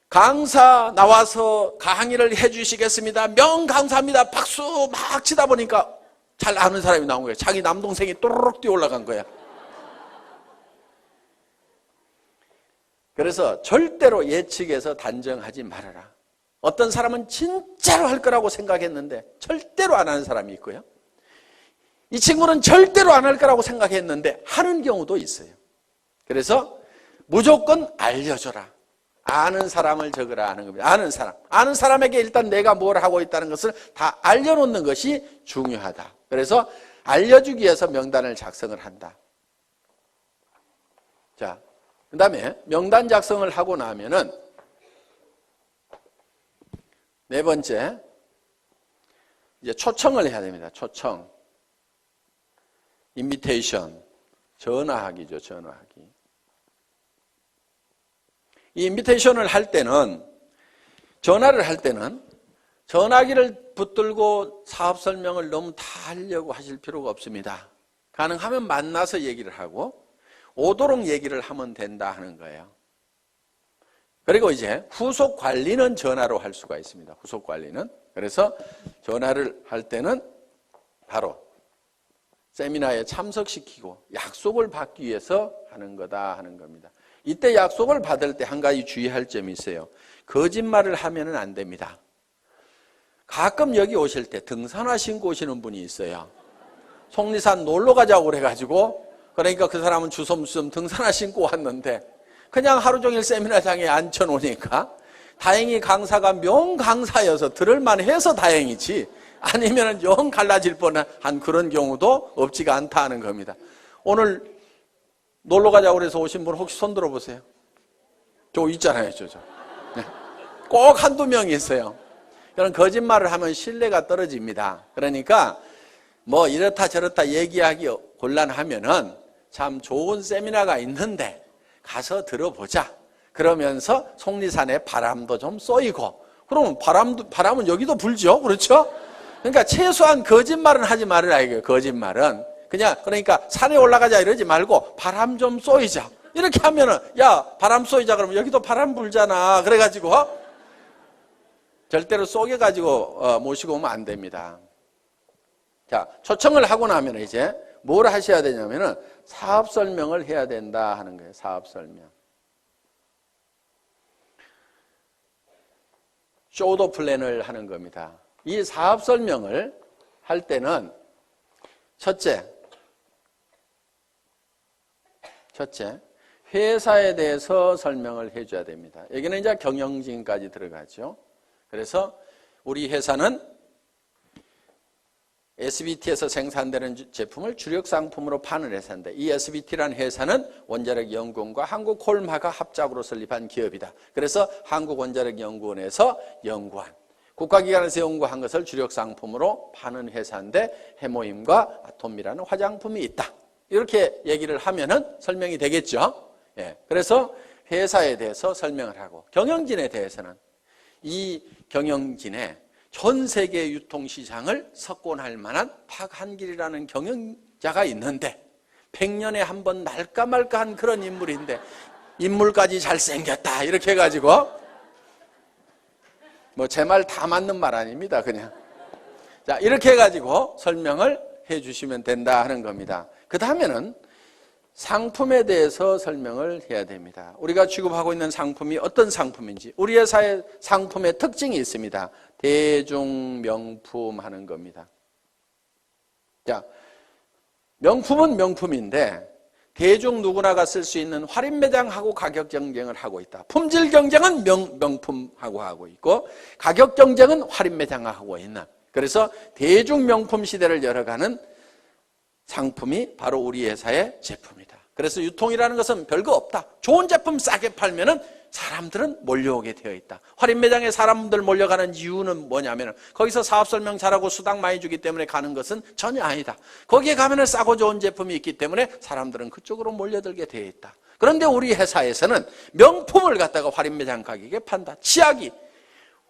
강사 나와서 강의를 해주시겠습니다. 명강사입니다. 박수 막 치다 보니까 잘 아는 사람이 나온 거예요. 자기 남동생이 또르륵 뛰어 올라간 거야. 그래서 절대로 예측해서 단정하지 말아라. 어떤 사람은 진짜로 할 거라고 생각했는데 절대로 안 하는 사람이 있고요. 이 친구는 절대로 안 할 거라고 생각했는데 하는 경우도 있어요. 그래서 무조건 알려줘라. 아는 사람을 적으라 하는 겁니다. 아는 사람에게 일단 내가 뭘 하고 있다는 것을 다 알려놓는 것이 중요하다. 그래서 알려주기 위해서 명단을 작성을 한다. 자, 그 다음에 명단 작성을 하고 나면은 네 번째, 이제 초청을 해야 됩니다. 초청. 인비테이션. 전화하기죠, 전화하기. 이 인비테이션을 할 때는, 전화를 할 때는 전화기를 붙들고 사업 설명을 너무 다 하려고 하실 필요가 없습니다. 가능하면 만나서 얘기를 하고 오도록 얘기를 하면 된다 하는 거예요. 그리고 이제 후속 관리는 전화로 할 수가 있습니다. 후속 관리는. 그래서 전화를 할 때는 바로 세미나에 참석시키고 약속을 받기 위해서 하는 거다 하는 겁니다. 이때 약속을 받을 때 한 가지 주의할 점이 있어요. 거짓말을 하면은 안 됩니다. 가끔 여기 오실 때 등산화 신고 오시는 분이 있어요. 속리산 놀러 가자고 그래가지고, 그러니까 그 사람은 주섬주섬 등산화 신고 왔는데 그냥 하루 종일 세미나장에 앉혀놓으니까 다행히 강사가 명강사여서 들을만 해서 다행이지, 아니면 영 갈라질 뻔한 그런 경우도 없지가 않다 하는 겁니다. 오늘 놀러 가자고 그래서 오신 분 혹시 손 들어보세요. 저 있잖아요, 저. 네. 꼭 한두 명이 있어요. 그런 거짓말을 하면 신뢰가 떨어집니다. 그러니까 뭐 이렇다 저렇다 얘기하기 곤란하면은 참 좋은 세미나가 있는데 가서 들어보자. 그러면서 속리산에 바람도 좀 쏘이고, 그러면 바람은 여기도 불죠. 그렇죠? 그러니까 최소한 거짓말은 하지 말으라 이거예요. 거짓말은. 그러니까 산에 올라가자 이러지 말고 바람 좀 쏘이자. 이렇게 하면은, 야, 바람 쏘이자 그러면 여기도 바람 불잖아. 그래가지고 절대로 쏘개가지고 모시고 오면 안 됩니다. 자, 초청을 하고 나면 이제 뭘 하셔야 되냐면은 사업 설명을 해야 된다 하는 거예요. 사업 설명. 쇼도 플랜을 하는 겁니다. 이 사업 설명을 할 때는 첫째, 회사에 대해서 설명을 해줘야 됩니다. 여기는 이제 경영진까지 들어가죠. 그래서 우리 회사는 SBT에서 생산되는 제품을 주력 상품으로 파는 회사인데, 이 SBT라는 회사는 원자력연구원과 한국콜마가 합작으로 설립한 기업이다. 그래서 한국원자력연구원에서 연구한, 국가기관에서 연구한 것을 주력 상품으로 파는 회사인데 해모임과 아톰이라는 화장품이 있다. 이렇게 얘기를 하면은 설명이 되겠죠. 예. 그래서 회사에 대해서 설명을 하고, 경영진에 대해서는 이 경영진의 전 세계 유통시장을 석권할 만한 박한길이라는 경영자가 있는데 100년에 한 번 날까 말까한 그런 인물인데 인물까지 잘생겼다 이렇게 해가지고, 뭐 제 말 다 맞는 말 아닙니다. 그냥 자, 이렇게 해가지고 설명을 해주시면 된다 하는 겁니다. 그 다음에는 상품에 대해서 설명을 해야 됩니다. 우리가 취급하고 있는 상품이 어떤 상품인지, 우리 회사의 상품의 특징이 있습니다. 대중명품 하는 겁니다. 자, 명품은 명품인데 대중 누구나가 쓸 수 있는 할인매장하고 가격 경쟁을 하고 있다. 품질 경쟁은 명품하고 하고 있고, 가격 경쟁은 할인매장하고 있는, 그래서 대중명품 시대를 열어가는 상품이 바로 우리 회사의 제품이다. 그래서 유통이라는 것은 별거 없다. 좋은 제품 싸게 팔면은 사람들은 몰려오게 되어 있다. 할인 매장에 사람들 몰려가는 이유는 뭐냐면 거기서 사업 설명 잘하고 수당 많이 주기 때문에 가는 것은 전혀 아니다. 거기에 가면은 싸고 좋은 제품이 있기 때문에 사람들은 그쪽으로 몰려들게 되어 있다. 그런데 우리 회사에서는 명품을 갖다가 할인 매장 가격에 판다. 치약이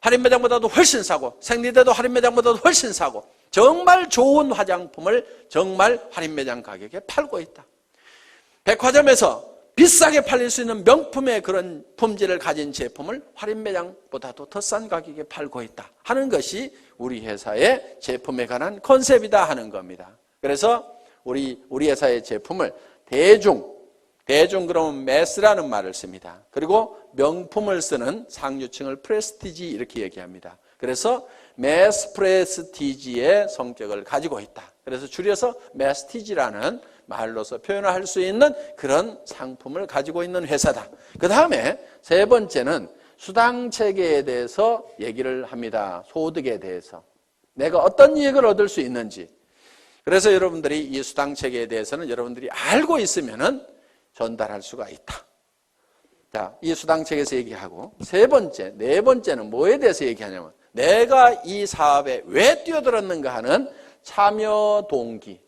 할인 매장보다도 훨씬 싸고, 생리대도 할인 매장보다도 훨씬 싸고, 정말 좋은 화장품을 정말 할인 매장 가격에 팔고 있다. 백화점에서 비싸게 팔릴 수 있는 명품의 그런 품질을 가진 제품을 할인 매장보다도 더 싼 가격에 팔고 있다 하는 것이 우리 회사의 제품에 관한 컨셉이다 하는 겁니다. 그래서 우리 회사의 제품을 대중 그러면 매스라는 말을 씁니다. 그리고 명품을 쓰는 상류층을 프레스티지 이렇게 얘기합니다. 그래서 매스 프레스티지의 성격을 가지고 있다. 그래서 줄여서 매스티지라는 말로서 표현할 수 있는 그런 상품을 가지고 있는 회사다. 그 다음에 세 번째는 수당 체계에 대해서 얘기를 합니다. 소득에 대해서. 내가 어떤 이익을 얻을 수 있는지. 그래서 여러분들이 이 수당 체계에 대해서는 여러분들이 알고 있으면은 전달할 수가 있다. 자, 이 수당 체계에서 얘기하고 네 번째는 뭐에 대해서 얘기하냐면 내가 이 사업에 왜 뛰어들었는가 하는 참여 동기.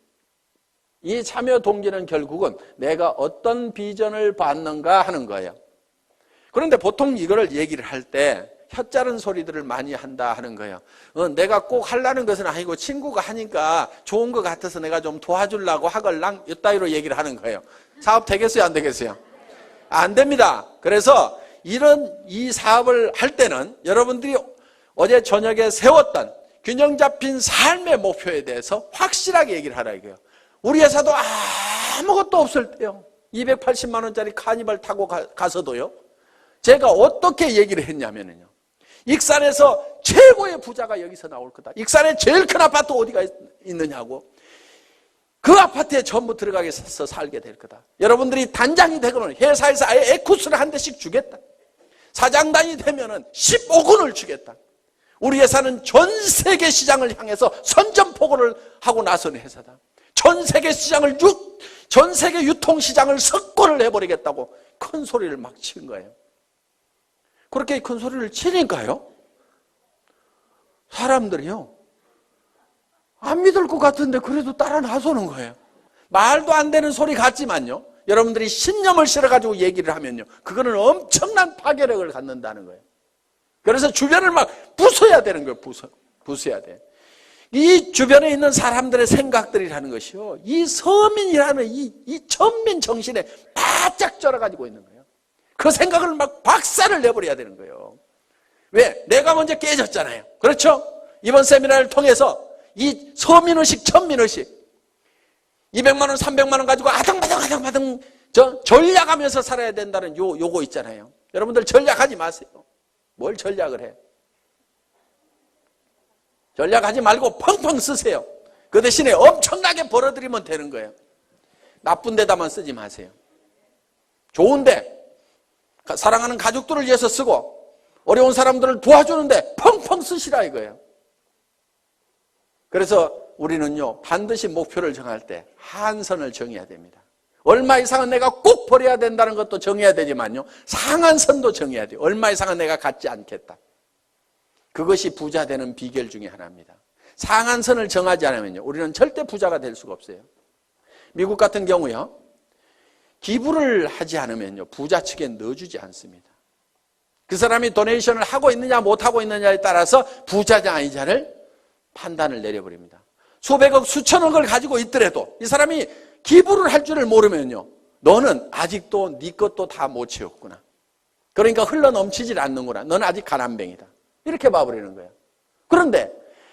이 참여 동기는 결국은 내가 어떤 비전을 봤는가 하는 거예요. 그런데 보통 이거를 얘기를 할 때 혀짜른 소리들을 많이 한다 하는 거예요. 내가 꼭 하려는 것은 아니고 친구가 하니까 좋은 것 같아서 내가 좀 도와주려고 하걸랑 이따위로 얘기를 하는 거예요. 사업 되겠어요, 안 되겠어요? 안 됩니다. 그래서 이 사업을 할 때는 여러분들이 어제 저녁에 세웠던 균형 잡힌 삶의 목표에 대해서 확실하게 얘기를 하라 이거예요. 우리 회사도 아무것도 없을 때요, 280만 원짜리 카니발 타고 가서도요, 제가 어떻게 얘기를 했냐면요, 익산에서 최고의 부자가 여기서 나올 거다. 익산에 제일 큰 아파트 어디가 있느냐고. 그 아파트에 전부 들어가서 살게 될 거다. 여러분들이 단장이 되거나 회사에서 아예 에쿠스를 한 대씩 주겠다. 사장단이 되면은 15군을 주겠다. 우리 회사는 전 세계 시장을 향해서 선전포고를 하고 나선 회사다. 전 세계 시장을 전 세계 유통시장을 석권을 해버리겠다고 큰 소리를 막 치는 거예요. 그렇게 큰 소리를 치니까요, 사람들이요, 안 믿을 것 같은데 그래도 따라 나서는 거예요. 말도 안 되는 소리 같지만요, 여러분들이 신념을 실어가지고 얘기를 하면요, 그거는 엄청난 파괴력을 갖는다는 거예요. 그래서 주변을 막 부숴야 되는 거예요. 부숴야 돼. 이 주변에 있는 사람들의 생각들이라는 것이요, 이 서민이라는 이 천민 정신에 바짝 쩔어가지고 있는 거예요. 그 생각을 막 박살을 내버려야 되는 거예요. 왜? 내가 먼저 깨졌잖아요. 그렇죠? 이번 세미나를 통해서 이 서민의식, 천민의식, 200만 원, 300만 원 가지고 아등바등 전략하면서 살아야 된다는 요거 있잖아요. 여러분들 전략하지 마세요. 뭘 전략을 해? 전략하지 말고 펑펑 쓰세요. 그 대신에 엄청나게 벌어들이면 되는 거예요. 나쁜 데다만 쓰지 마세요. 좋은데, 사랑하는 가족들을 위해서 쓰고 어려운 사람들을 도와주는데 펑펑 쓰시라 이거예요. 그래서 우리는요, 반드시 목표를 정할 때 한선을 정해야 됩니다. 얼마 이상은 내가 꼭 벌어야 된다는 것도 정해야 되지만요, 상한선도 정해야 돼요. 얼마 이상은 내가 갖지 않겠다. 그것이 부자 되는 비결 중에 하나입니다. 상한선을 정하지 않으면요, 우리는 절대 부자가 될 수가 없어요. 미국 같은 경우요, 기부를 하지 않으면요, 부자 측에 넣어주지 않습니다. 그 사람이 도네이션을 하고 있느냐 못하고 있느냐에 따라서 부자냐 아니냐를 판단을 내려버립니다. 수백억 수천억을 가지고 있더라도 이 사람이 기부를 할 줄을 모르면요, 너는 아직도 네 것도 다 못 채웠구나. 그러니까 흘러넘치질 않는구나. 너는 아직 가난뱅이다. 이렇게 봐버리는 거예요. 그런데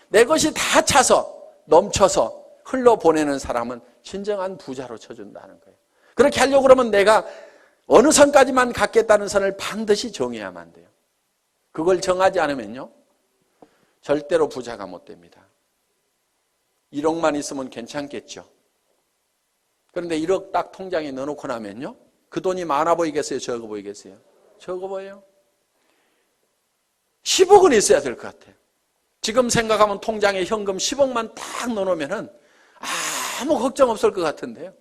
내 것이 다 차서 넘쳐서 흘러보내는 사람은 진정한 부자로 쳐준다는 거예요. 그렇게 하려고 그러면 내가 어느 선까지만 갖겠다는 선을 반드시 정해야만 돼요. 그걸 정하지 않으면요, 절대로 부자가 못 됩니다. 1억만 있으면 괜찮겠죠. 그런데 1억 딱 통장에 넣어놓고 나면요, 그 돈이 많아 보이겠어요? 적어 보이겠어요? 적어 보여요. 10억은 있어야 될 것 같아요. 지금 생각하면 통장에 현금 10억만 딱 넣어놓으면 아무 걱정 없을 것 같은데요.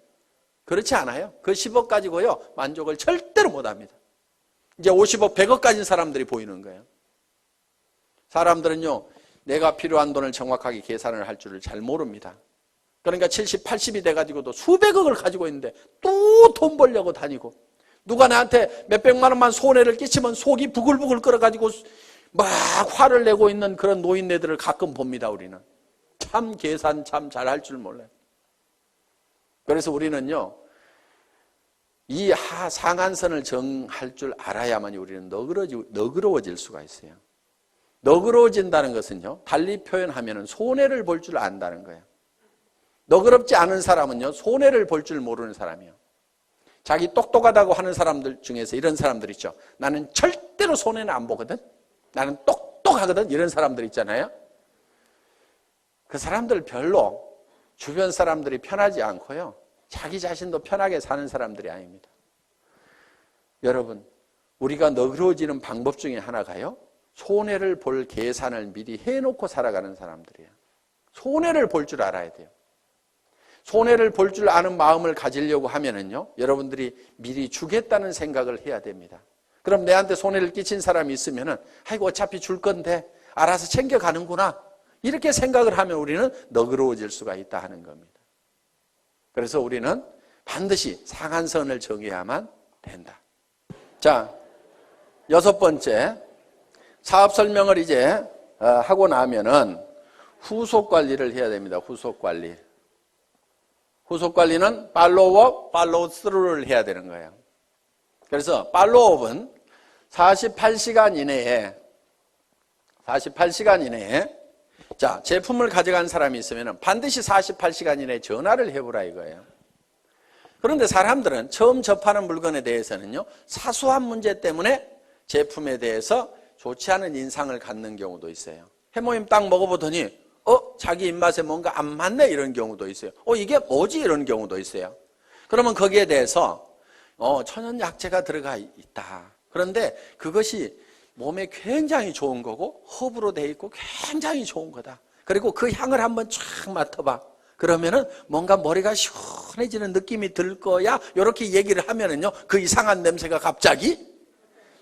그렇지 않아요. 그 10억 가지고요, 만족을 절대로 못합니다. 이제 50억, 100억 가진 사람들이 보이는 거예요. 사람들은요, 내가 필요한 돈을 정확하게 계산을 할 줄을 잘 모릅니다. 그러니까 70, 80이 돼가지고도 수백억을 가지고 있는데 또 돈 벌려고 다니고, 누가 나한테 몇백만 원만 손해를 끼치면 속이 부글부글 끓어가지고 막 화를 내고 있는 그런 노인네들을 가끔 봅니다. 우리는 참 계산 참 잘할 줄 몰라요. 그래서 우리는요, 이 상한선을 정할 줄 알아야만 우리는 너그러워질 수가 있어요. 너그러워진다는 것은요, 달리 표현하면 손해를 볼 줄 안다는 거예요. 너그럽지 않은 사람은요, 손해를 볼 줄 모르는 사람이에요. 자기 똑똑하다고 하는 사람들 중에서 이런 사람들 있죠. 나는 절대로 손해는 안 보거든. 나는 똑똑하거든. 이런 사람들 있잖아요. 그 사람들 별로 주변 사람들이 편하지 않고요, 자기 자신도 편하게 사는 사람들이 아닙니다. 여러분, 우리가 너그러워지는 방법 중에 하나가요, 손해를 볼 계산을 미리 해놓고 살아가는 사람들이에요. 손해를 볼 줄 알아야 돼요. 손해를 볼 줄 아는 마음을 가지려고 하면은요, 여러분들이 미리 주겠다는 생각을 해야 됩니다. 그럼 내한테 손해를 끼친 사람이 있으면은, 아이고 어차피 줄 건데, 알아서 챙겨가는구나. 이렇게 생각을 하면 우리는 너그러워질 수가 있다 하는 겁니다. 그래서 우리는 반드시 상한선을 정해야만 된다. 자, 6번째, 사업 설명을 이제 하고 나면은 후속 관리를 해야 됩니다. 후속 관리. 후속 관리는 팔로우업, 팔로우 스루를 해야 되는 거예요. 그래서 팔로우업은 48시간 이내에 자, 제품을 가져간 사람이 있으면 반드시 48시간 이내에 전화를 해보라 이거예요. 그런데 사람들은 처음 접하는 물건에 대해서는요, 사소한 문제 때문에 제품에 대해서 좋지 않은 인상을 갖는 경우도 있어요. 해모임 딱 먹어보더니 자기 입맛에 뭔가 안 맞네 이런 경우도 있어요. 이게 뭐지 이런 경우도 있어요. 그러면 거기에 대해서 천연약재가 들어가 있다. 그런데 그것이 몸에 굉장히 좋은 거고 허브로 돼 있고 굉장히 좋은 거다. 그리고 그 향을 한번 쫙 맡아봐. 그러면은 뭔가 머리가 시원해지는 느낌이 들 거야. 이렇게 얘기를 하면은요, 그 이상한 냄새가 갑자기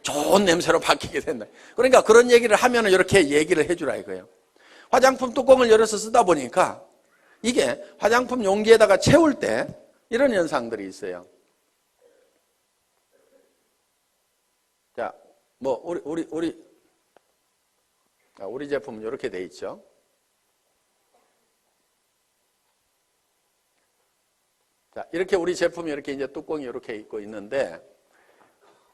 좋은 냄새로 바뀌게 된다. 그러니까 그런 얘기를 하면은 이렇게 얘기를 해주라 이거예요. 화장품 뚜껑을 열어서 쓰다 보니까 이게 화장품 용기에다가 채울 때 이런 현상들이 있어요. 자, 뭐 우리 제품은 이렇게 돼 있죠. 자, 이렇게 우리 제품이 이렇게 이제 뚜껑이 이렇게 있고 있는데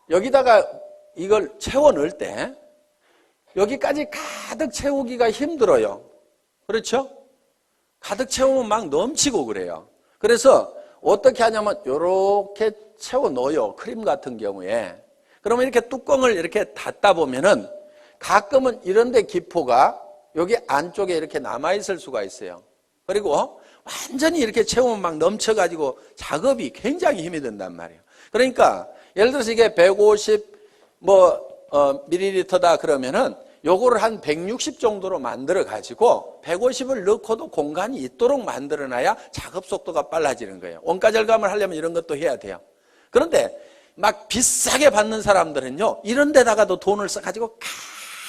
여기다가 이걸 채워 넣을 때 여기까지 가득 채우기가 힘들어요. 그렇죠? 가득 채우면 막 넘치고 그래요. 그래서 어떻게 하냐면 이렇게 채워 넣어요. 크림 같은 경우에. 그러면 이렇게 뚜껑을 이렇게 닫다 보면은 가끔은 이런데 기포가 여기 안쪽에 이렇게 남아있을 수가 있어요. 그리고 완전히 이렇게 채우면 막 넘쳐가지고 작업이 굉장히 힘이 든단 말이에요. 그러니까 예를 들어서 이게 150 밀리리터다 그러면은 요거를 한 160 정도로 만들어 가지고 150을 넣고도 공간이 있도록 만들어 놔야 작업 속도가 빨라지는 거예요. 원가 절감을 하려면 이런 것도 해야 돼요. 그런데 막 비싸게 받는 사람들은요, 이런 데다가도 돈을 써가지고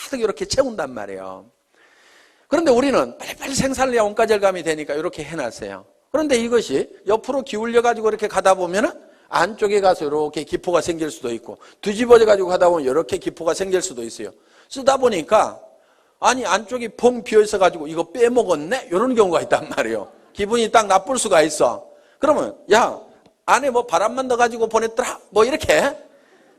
가득 이렇게 채운단 말이에요. 그런데 우리는 빨리빨리 생산을 해야 원가 절감이 되니까 이렇게 해놨어요. 그런데 이것이 옆으로 기울여가지고 이렇게 가다 보면은 안쪽에 가서 이렇게 기포가 생길 수도 있고, 뒤집어져가지고 가다 보면 이렇게 기포가 생길 수도 있어요. 쓰다 보니까, 아니, 안쪽이 펑 비어있어가지고 이거 빼먹었네? 이런 경우가 있단 말이에요. 기분이 딱 나쁠 수가 있어. 그러면, 야, 안에 뭐 바람만 넣어가지고 보냈더라? 뭐 이렇게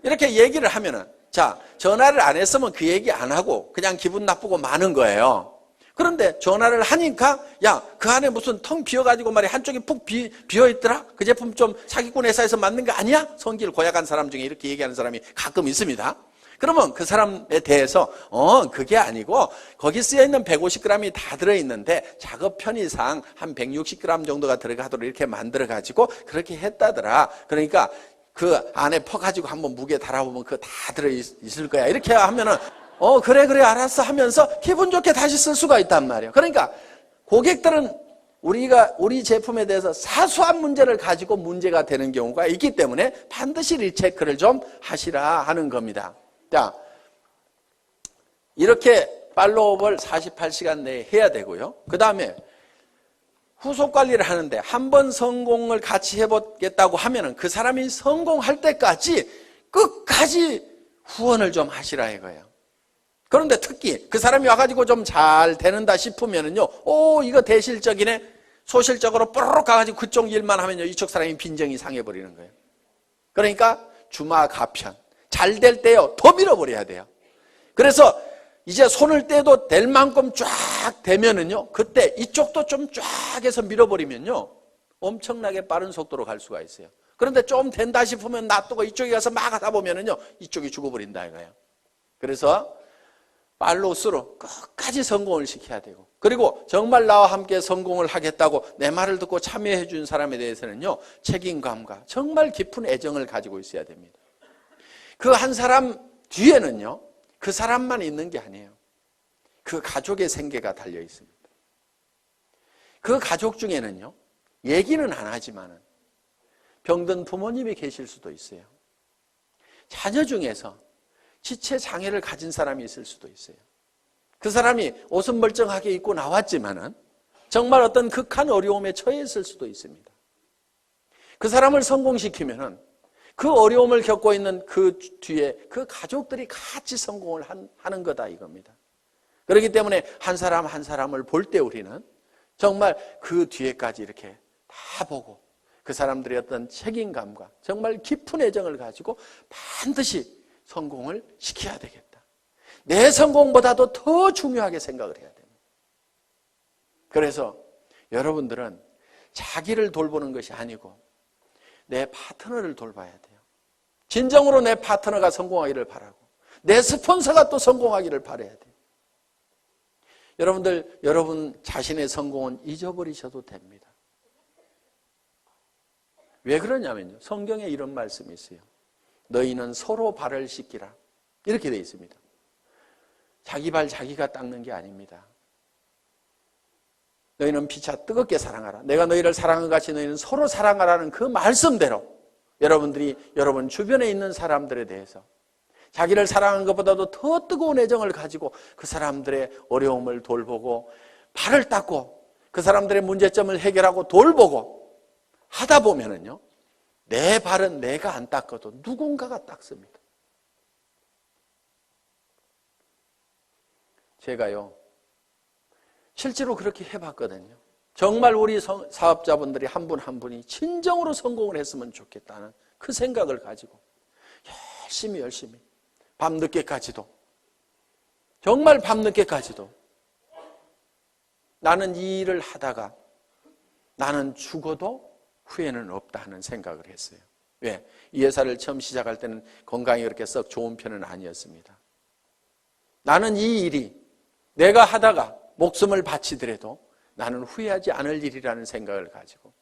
얘기를 하면은, 자, 전화를 안 했으면 그 얘기 안 하고 그냥 기분 나쁘고 마는 거예요. 그런데 전화를 하니까 야, 그 안에 무슨 텅 비어가지고 말이야 한쪽이 푹 비어있더라? 그 제품 좀 사기꾼 회사에서 만든 거 아니야? 성질 고약한 사람 중에 이렇게 얘기하는 사람이 가끔 있습니다. 그러면 그 사람에 대해서 그게 아니고 거기 쓰여있는 150g이 다 들어있는데 작업 편의상 한 160g 정도가 들어가도록 이렇게 만들어가지고 그렇게 했다더라. 그러니까 그 안에 퍼가지고 한번 무게 달아보면 그거 다 들어있을 거야. 이렇게 하면은 그래 알았어 하면서 기분 좋게 다시 쓸 수가 있단 말이에요. 그러니까 고객들은 우리 제품에 대해서 사소한 문제를 가지고 문제가 되는 경우가 있기 때문에 반드시 리체크를 좀 하시라 하는 겁니다. 자, 이렇게 팔로우업을 48시간 내에 해야 되고요. 그 다음에 후속 관리를 하는데 한 번 성공을 같이 해보겠다고 하면은 그 사람이 성공할 때까지 끝까지 후원을 좀 하시라 이거예요. 그런데 특히 그 사람이 와가지고 좀 잘 되는다 싶으면은요, 이거 대실적이네. 소실적으로 뽀로록 가가지고 그쪽 일만 하면요, 이쪽 사람이 빈정이 상해버리는 거예요. 그러니까 주마가편. 잘 될 때요, 더 밀어버려야 돼요. 그래서 이제 손을 떼도 될 만큼 쫙 되면은요, 그때 이쪽도 좀 쫙 해서 밀어버리면요, 엄청나게 빠른 속도로 갈 수가 있어요. 그런데 좀 된다 싶으면 놔두고 이쪽에 가서 막 하다 보면은요, 이쪽이 죽어버린다 이거예요. 그래서 팔로우스루 끝까지 성공을 시켜야 되고, 그리고 정말 나와 함께 성공을 하겠다고 내 말을 듣고 참여해 준 사람에 대해서는요, 책임감과 정말 깊은 애정을 가지고 있어야 됩니다. 그 한 사람 뒤에는요, 그 사람만 있는 게 아니에요. 그 가족의 생계가 달려 있습니다. 그 가족 중에는요, 얘기는 안 하지만은 병든 부모님이 계실 수도 있어요. 자녀 중에서 지체 장애를 가진 사람이 있을 수도 있어요. 그 사람이 옷은 멀쩡하게 입고 나왔지만은 정말 어떤 극한 어려움에 처해 있을 수도 있습니다. 그 사람을 성공시키면은 그 어려움을 겪고 있는 그 뒤에 그 가족들이 같이 성공을 하는 거다 이겁니다. 그렇기 때문에 한 사람 한 사람을 볼 때 우리는 정말 그 뒤에까지 이렇게 다 보고 그 사람들의 어떤 책임감과 정말 깊은 애정을 가지고 반드시 성공을 시켜야 되겠다. 내 성공보다도 더 중요하게 생각을 해야 됩니다. 그래서 여러분들은 자기를 돌보는 것이 아니고 내 파트너를 돌봐야 돼요. 진정으로 내 파트너가 성공하기를 바라고 내 스폰서가 또 성공하기를 바라야 돼요. 여러분들, 여러분 자신의 성공은 잊어버리셔도 됩니다. 왜 그러냐면요. 성경에 이런 말씀이 있어요. 너희는 서로 발을 씻기라. 이렇게 되어 있습니다. 자기 발 자기가 닦는 게 아닙니다. 너희는 피차 뜨겁게 사랑하라. 내가 너희를 사랑한 것 같이 너희는 서로 사랑하라는 그 말씀대로 여러분들이 여러분 주변에 있는 사람들에 대해서 자기를 사랑하는 것보다도 더 뜨거운 애정을 가지고 그 사람들의 어려움을 돌보고 발을 닦고 그 사람들의 문제점을 해결하고 돌보고 하다 보면은요, 내 발은 내가 안 닦아도 누군가가 닦습니다. 제가요, 실제로 그렇게 해봤거든요. 정말 우리 사업자분들이 한 분 한 분이 진정으로 성공을 했으면 좋겠다는 그 생각을 가지고 열심히 밤늦게까지도 정말 밤늦게까지도 나는 이 일을 하다가 나는 죽어도 후회는 없다 하는 생각을 했어요. 왜? 이 회사를 처음 시작할 때는 건강이 그렇게 썩 좋은 편은 아니었습니다. 나는 이 일이 내가 하다가 목숨을 바치더라도 나는 후회하지 않을 일이라는 생각을 가지고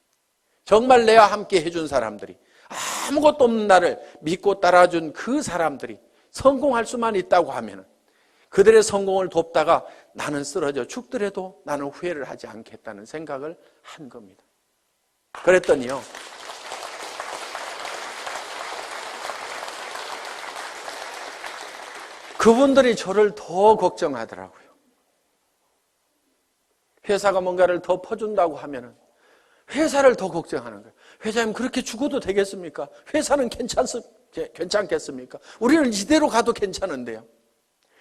정말 내와 함께 해준 사람들이 아무것도 없는 나를 믿고 따라준 그 사람들이 성공할 수만 있다고 하면 그들의 성공을 돕다가 나는 쓰러져 죽더라도 나는 후회를 하지 않겠다는 생각을 한 겁니다. 그랬더니요, 그분들이 저를 더 걱정하더라고요. 회사가 뭔가를 더 퍼준다고 하면은 회사를 더 걱정하는 거예요. 회장님 그렇게 죽어도 되겠습니까? 회사는 괜찮겠습니까? 우리는 이대로 가도 괜찮은데요.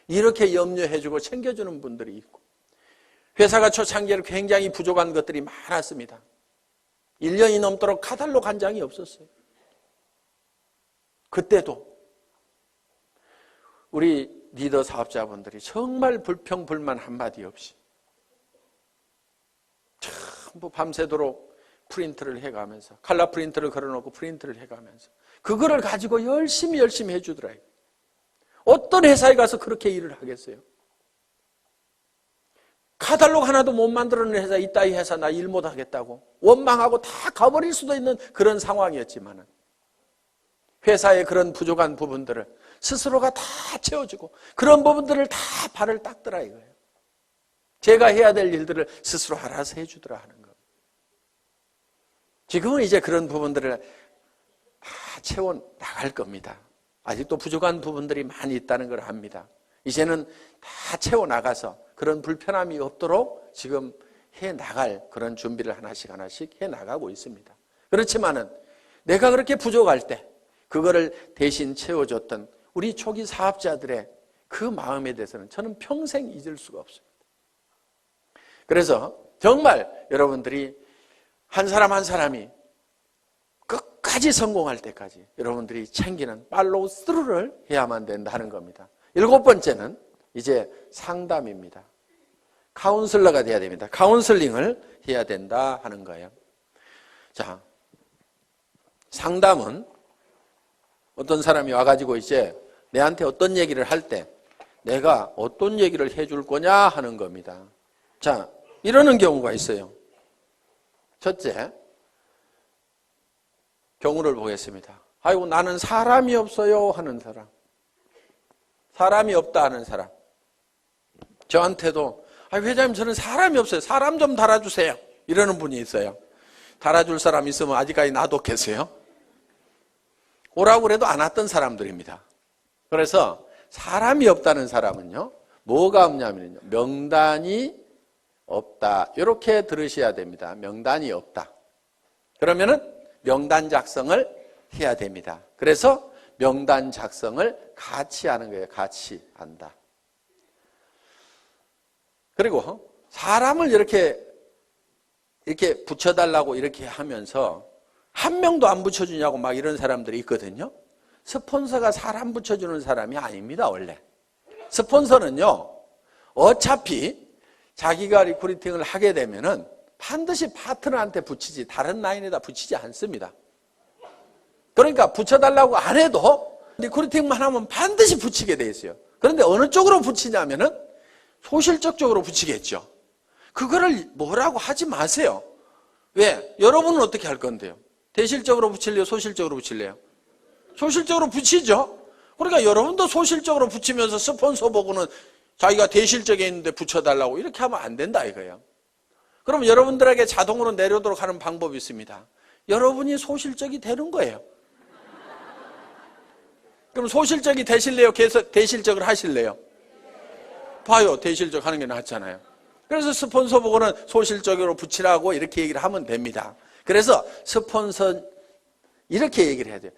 이렇게 염려해주고 챙겨주는 분들이 있고, 회사가 초창기에 굉장히 부족한 것들이 많았습니다. 1년이 넘도록 카탈로그 한 장이 없었어요. 그때도 우리 리더 사업자분들이 정말 불평불만 한마디 없이 전부 밤새도록 프린트를 해가면서 칼라 프린트를 걸어놓고 프린트를 해가면서 그거를 가지고 열심히 해주더라고요. 어떤 회사에 가서 그렇게 일을 하겠어요? 카탈로그 하나도 못 만들어낸 회사, 이따위 회사 나 일 못하겠다고 원망하고 다 가버릴 수도 있는 그런 상황이었지만 회사의 그런 부족한 부분들을 스스로가 다 채워주고 그런 부분들을 다 발을 닦더라 이거예요. 제가 해야 될 일들을 스스로 알아서 해주더라 하는 겁니다. 지금은 이제 그런 부분들을 다 채워나갈 겁니다. 아직도 부족한 부분들이 많이 있다는 걸 압니다. 이제는 다 채워나가서 그런 불편함이 없도록 지금 해나갈 그런 준비를 하나씩 해나가고 있습니다. 그렇지만은 내가 그렇게 부족할 때 그거를 대신 채워줬던 우리 초기 사업자들의 그 마음에 대해서는 저는 평생 잊을 수가 없습니다. 그래서 정말 여러분들이 한 사람 한 사람이 끝까지 성공할 때까지 여러분들이 챙기는 팔로우 스루를 해야만 된다는 겁니다. 7번째는 이제 상담입니다. 카운슬러가 돼야 됩니다. 카운슬링을 해야 된다 하는 거예요. 자, 상담은 어떤 사람이 와가지고 이제 내한테 어떤 얘기를 할 때 내가 어떤 얘기를 해줄 거냐 하는 겁니다. 자, 이러는 경우가 있어요. 첫째, 경우를 보겠습니다. 아이고, 나는 사람이 없어요 하는 사람. 사람이 없다 하는 사람. 저한테도, 회장님 저는 사람이 없어요. 사람 좀 달아주세요. 이러는 분이 있어요. 달아줄 사람 있으면 아직까지 놔뒀겠어요? 오라고 그래도 안 왔던 사람들입니다. 그래서 사람이 없다는 사람은요, 뭐가 없냐면요, 명단이 없다. 이렇게 들으셔야 됩니다. 명단이 없다. 그러면은 명단 작성을 해야 됩니다. 그래서 명단 작성을 같이 하는 거예요. 같이 한다. 그리고 사람을 이렇게 붙여달라고 이렇게 하면서 한 명도 안 붙여주냐고 막 이런 사람들이 있거든요. 스폰서가 사람 붙여주는 사람이 아닙니다, 원래. 스폰서는요, 어차피 자기가 리크루팅을 하게 되면은 반드시 파트너한테 붙이지 다른 라인에다 붙이지 않습니다. 그러니까 붙여달라고 안 해도 리크루팅만 하면 반드시 붙이게 돼 있어요. 그런데 어느 쪽으로 붙이냐면은 소실적 쪽으로 붙이겠죠. 그거를 뭐라고 하지 마세요. 왜? 여러분은 어떻게 할 건데요? 대실적으로 붙일래요? 소실적으로 붙일래요? 소실적으로 붙이죠. 그러니까 여러분도 소실적으로 붙이면서 스폰서 보고는 자기가 대실적에 있는데 붙여달라고 이렇게 하면 안 된다 이거예요. 그럼 여러분들에게 자동으로 내려오도록 하는 방법이 있습니다. 여러분이 소실적이 되는 거예요. 그럼 소실적이 되실래요? 계속 대실적을 하실래요? 봐요. 대실적 하는 게 낫잖아요. 그래서 스폰서 보고는 소실적으로 붙이라고 이렇게 얘기를 하면 됩니다. 그래서 스폰서 이렇게 얘기를 해야 돼요.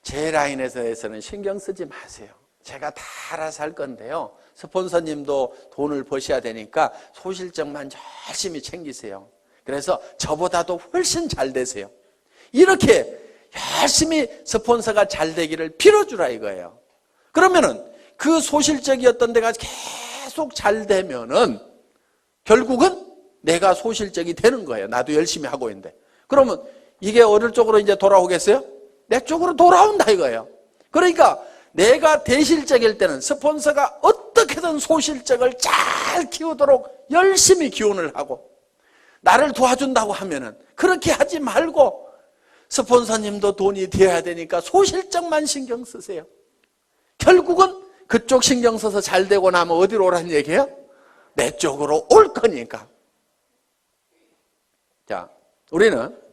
제 라인에서는 신경 쓰지 마세요. 제가 다 알아서 할 건데요. 스폰서님도 돈을 버셔야 되니까 소실적만 열심히 챙기세요. 그래서 저보다도 훨씬 잘 되세요. 이렇게 열심히 스폰서가 잘 되기를 빌어주라 이거예요. 그러면은 그 소실적이었던 데가 계속 잘 되면은 결국은 내가 소실적이 되는 거예요. 나도 열심히 하고 있는데. 그러면 이게 어느 쪽으로 이제 돌아오겠어요? 내 쪽으로 돌아온다 이거예요. 그러니까 내가 대실적일 때는 스폰서가 어떻게든 소실적을 잘 키우도록 열심히 기원을 하고 나를 도와준다고 하면은 그렇게 하지 말고 스폰서님도 돈이 되어야 되니까 소실적만 신경 쓰세요. 결국은 그쪽 신경 써서 잘 되고 나면 어디로 오라는 얘기예요? 내 쪽으로 올 거니까. 자, 우리는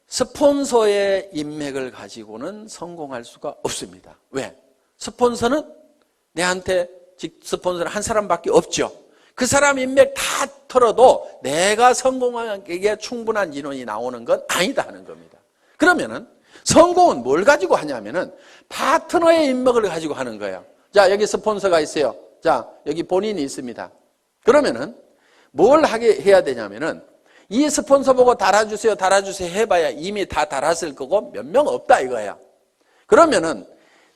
스폰서의 인맥을 가지고는 성공할 수가 없습니다. 왜? 스폰서는 내한테 스폰서는 한 사람밖에 없죠. 그 사람 인맥 다 털어도 내가 성공하기에 충분한 인원이 나오는 건 아니다 하는 겁니다. 그러면은 성공은 뭘 가지고 하냐면은 파트너의 인맥을 가지고 하는 거예요. 자, 여기 스폰서가 있어요. 자, 여기 본인이 있습니다. 그러면은 뭘 해야 되냐면은 이 스폰서 보고 달아주세요 해봐야 이미 다 달았을 거고 몇 명 없다 이거야. 그러면은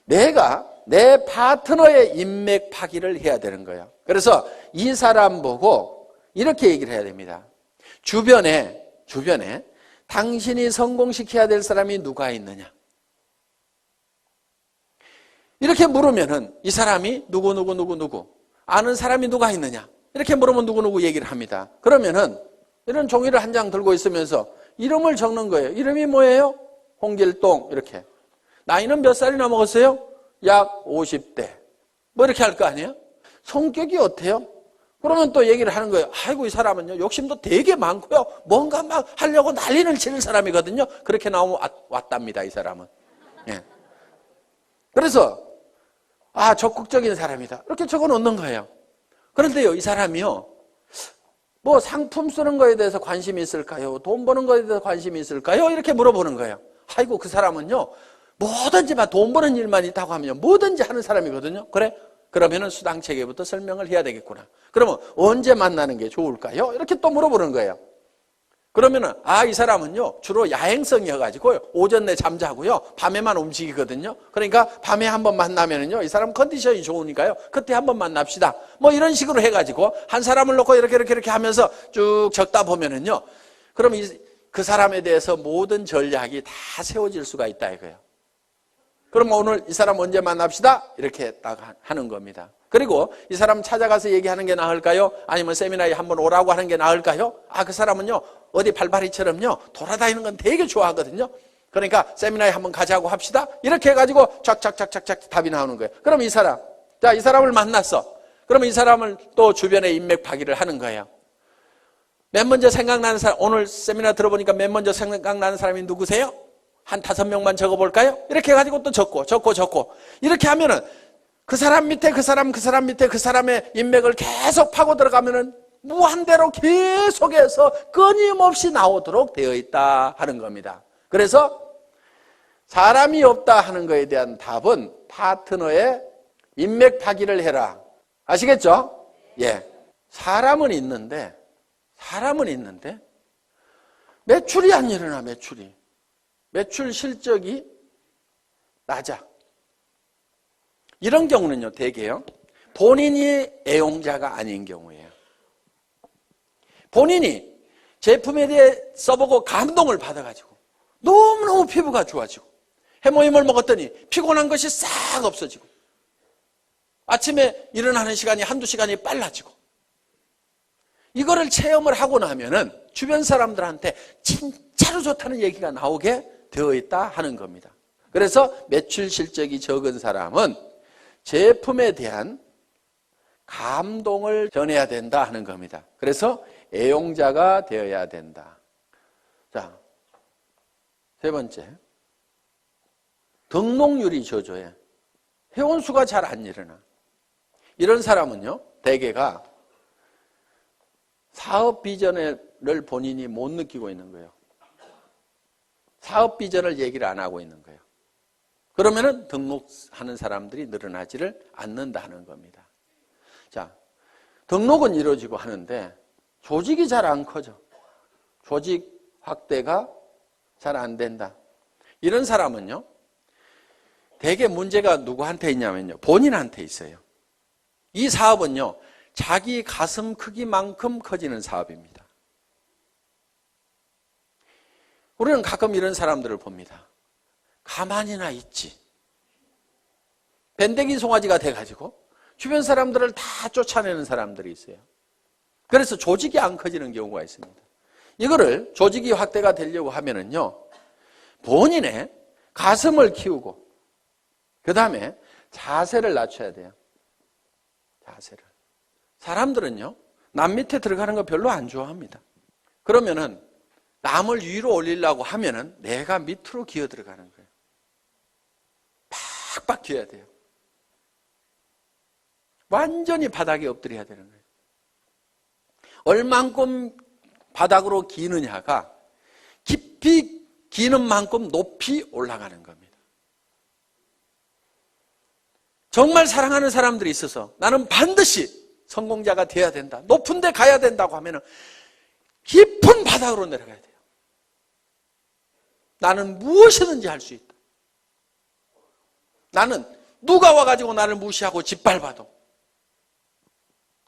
내가 내 파트너의 인맥 파기를 해야 되는 거예요. 그래서 이 사람 보고 이렇게 얘기를 해야 됩니다. 주변에 당신이 성공시켜야 될 사람이 누가 있느냐? 이렇게 물으면은 이 사람이 누구 아는 사람이 누가 있느냐? 이렇게 물으면 누구 얘기를 합니다. 그러면은 이런 종이를 한 장 들고 있으면서 이름을 적는 거예요. 이름이 뭐예요? 홍길동 이렇게. 나이는 몇 살이나 먹었어요? 약 50대. 뭐 이렇게 할 거 아니에요? 성격이 어때요? 그러면 또 얘기를 하는 거예요. 아이고 이 사람은요 욕심도 되게 많고요. 뭔가 막 하려고 난리를 치는 사람이거든요. 그렇게 나오면 왔답니다 이 사람은. 예. 그래서 적극적인 사람이다. 이렇게 적어 놓는 거예요. 그런데요 이 사람이요. 뭐 상품 쓰는 거에 대해서 관심이 있을까요? 돈 버는 거에 대해서 관심이 있을까요? 이렇게 물어보는 거예요. 아이고 그 사람은요 뭐든지 돈 버는 일만 있다고 하면 뭐든지 하는 사람이거든요. 그래? 그러면은 수당 체계부터 설명을 해야 되겠구나. 그러면 언제 만나는 게 좋을까요? 이렇게 또 물어보는 거예요. 그러면은 이 사람은요 주로 야행성이어가지고요 오전 내 잠자고요 밤에만 움직이거든요. 그러니까 밤에 한번 만나면은요 이 사람 컨디션이 좋으니까요 그때 한번 만납시다. 뭐 이런 식으로 해가지고 한 사람을 놓고 이렇게 하면서 쭉 적다 보면은요 그럼 그 사람에 대해서 모든 전략이 다 세워질 수가 있다 이거예요. 그럼 오늘 이 사람 언제 만납시다? 이렇게 딱 하는 겁니다. 그리고 이 사람 찾아가서 얘기하는 게 나을까요? 아니면 세미나에 한번 오라고 하는 게 나을까요? 그 사람은요 어디 발바리처럼요 돌아다니는 건 되게 좋아하거든요. 그러니까 세미나에 한번 가자고 합시다. 이렇게 해가지고 쫙쫙쫙쫙 답이 나오는 거예요. 그럼 이 사람을 만났어. 그러면 이 사람을 또 주변에 인맥 파기를 하는 거예요. 맨 먼저 생각나는 사람, 오늘 세미나 들어보니까 맨 먼저 생각나는 사람이 누구세요? 한 5명만 적어볼까요? 이렇게 해가지고 또 적고 이렇게 하면은 그 사람 밑에 그 사람 밑에 그 사람의 인맥을 계속 파고 들어가면은 무한대로 계속해서 끊임없이 나오도록 되어 있다 하는 겁니다. 그래서 사람이 없다 하는 것에 대한 답은 파트너의 인맥 파기를 해라. 아시겠죠? 예. 사람은 있는데 매출이 안 일어나. 매출 실적이 낮아. 이런 경우는요, 대개요, 본인이 애용자가 아닌 경우예요. 본인이 제품에 대해 써보고 감동을 받아가지고 너무너무 피부가 좋아지고 해모임을 먹었더니 피곤한 것이 싹 없어지고 아침에 일어나는 시간이 한두 시간이 빨라지고 이거를 체험을 하고 나면은 주변 사람들한테 진짜로 좋다는 얘기가 나오게 되어 있다 하는 겁니다. 그래서 매출 실적이 적은 사람은 제품에 대한 감동을 전해야 된다 하는 겁니다. 그래서 애용자가 되어야 된다. 자, 세 번째. 등록률이 저조해. 회원수가 잘 안 일어나. 이런 사람은요, 대개가 사업 비전을 본인이 못 느끼고 있는 거예요. 사업 비전을 얘기를 안 하고 있는 거예요. 그러면은 등록하는 사람들이 늘어나지를 않는다는 겁니다. 자, 등록은 이루어지고 하는데 조직이 잘 안 커져. 조직 확대가 잘 안 된다. 이런 사람은요, 대개 문제가 누구한테 있냐면요, 본인한테 있어요. 이 사업은요, 자기 가슴 크기만큼 커지는 사업입니다. 우리는 가끔 이런 사람들을 봅니다. 가만히나 있지. 밴댕이 송아지가 돼가지고 주변 사람들을 다 쫓아내는 사람들이 있어요. 그래서 조직이 안 커지는 경우가 있습니다. 이거를 조직이 확대가 되려고 하면은요, 본인의 가슴을 키우고 그 다음에 자세를 낮춰야 돼요. 자세를. 사람들은요, 남 밑에 들어가는 거 별로 안 좋아합니다. 그러면은 남을 위로 올리려고 하면은 내가 밑으로 기어 들어가는 거예요. 팍팍 기어야 돼요. 완전히 바닥에 엎드려야 되는 거예요. 얼만큼 바닥으로 기느냐가 깊이 기는 만큼 높이 올라가는 겁니다. 정말 사랑하는 사람들이 있어서 나는 반드시 성공자가 돼야 된다, 높은 데 가야 된다고 하면 깊은 바닥으로 내려가야 돼요. 나는 무엇이든지 할 수 있다. 나는 누가 와가지고 나를 무시하고 짓밟아도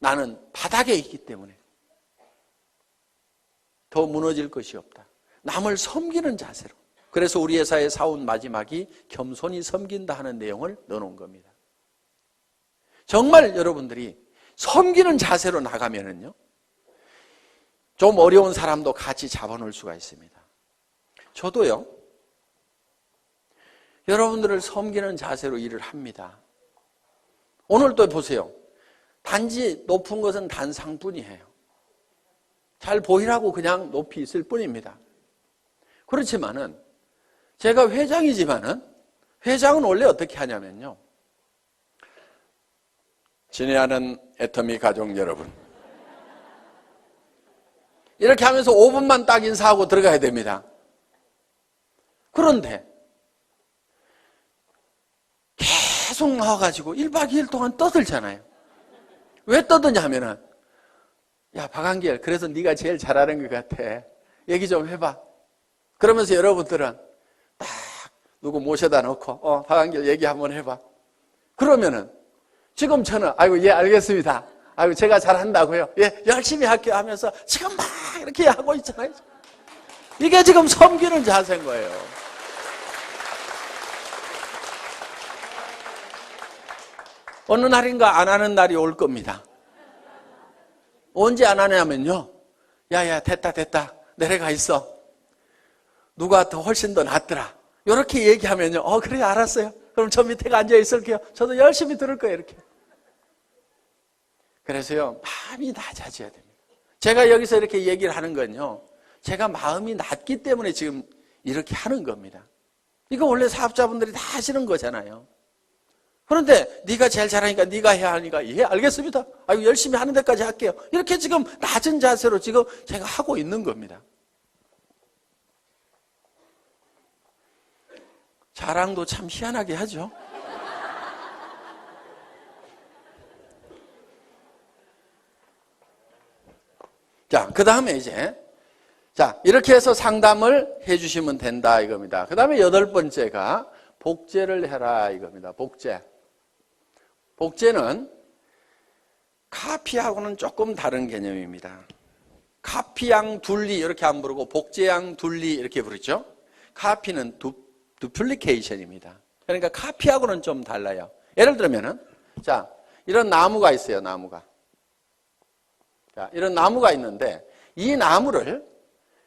나는 바닥에 있기 때문에 더 무너질 것이 없다. 남을 섬기는 자세로. 그래서 우리 회사의 사원 마지막이 겸손히 섬긴다 하는 내용을 넣어놓은 겁니다. 정말 여러분들이 섬기는 자세로 나가면은요, 좀 어려운 사람도 같이 잡아놓을 수가 있습니다. 저도요, 여러분들을 섬기는 자세로 일을 합니다. 오늘도 보세요. 단지 높은 것은 단상뿐이에요. 잘 보이라고 그냥 높이 있을 뿐입니다. 그렇지만은 제가 회장이지만은 회장은 원래 어떻게 하냐면요, 친애하는 애터미 가족 여러분, 이렇게 하면서 5분만 딱 인사하고 들어가야 됩니다. 그런데 계속 나와가지고 1박 2일 동안 떠들잖아요. 왜 떠드냐 하면은, 야 박한길, 그래서 네가 제일 잘하는 것 같아, 얘기 좀 해봐. 그러면서 여러분들은 딱 누구 모셔다 놓고 박한길 얘기 한번 해봐. 그러면은 지금 저는 아이고 예 알겠습니다, 아이고 제가 잘한다고요, 예 열심히 할게요 하면서 지금 막 이렇게 하고 있잖아요. 이게 지금 섬기는 자세인 거예요. 어느 날인가 안 하는 날이 올 겁니다. 언제 안 하냐면요, 야야 됐다 내려가 있어, 누가 더 훨씬 더 낫더라, 이렇게 얘기하면요, 그래 알았어요, 그럼 저 밑에가 앉아 있을게요, 저도 열심히 들을 거예요, 이렇게. 그래서요, 마음이 낮아져야 됩니다. 제가 여기서 이렇게 얘기를 하는 건요, 제가 마음이 낮기 때문에 지금 이렇게 하는 겁니다. 이거 원래 사업자분들이 다 하시는 거잖아요. 그런데 네가 제일 잘하니까 네가 해야 하니까 예, 알겠습니다. 아유, 열심히 하는 데까지 할게요. 이렇게 지금 낮은 자세로 지금 제가 하고 있는 겁니다. 자랑도 참 희한하게 하죠. 자, 그 다음에 이제, 자, 이렇게 해서 상담을 해 주시면 된다 이겁니다. 그 다음에 8번째가 복제를 해라 이겁니다. 복제. 복제는 카피하고는 조금 다른 개념입니다. 카피양 둘리 이렇게 안 부르고 복제양 둘리 이렇게 부르죠. 카피는 두플리케이션입니다. 그러니까 카피하고는 좀 달라요. 예를 들면은, 자, 이런 나무가 있어요, 나무가. 자, 이런 나무가 있는데, 이 나무를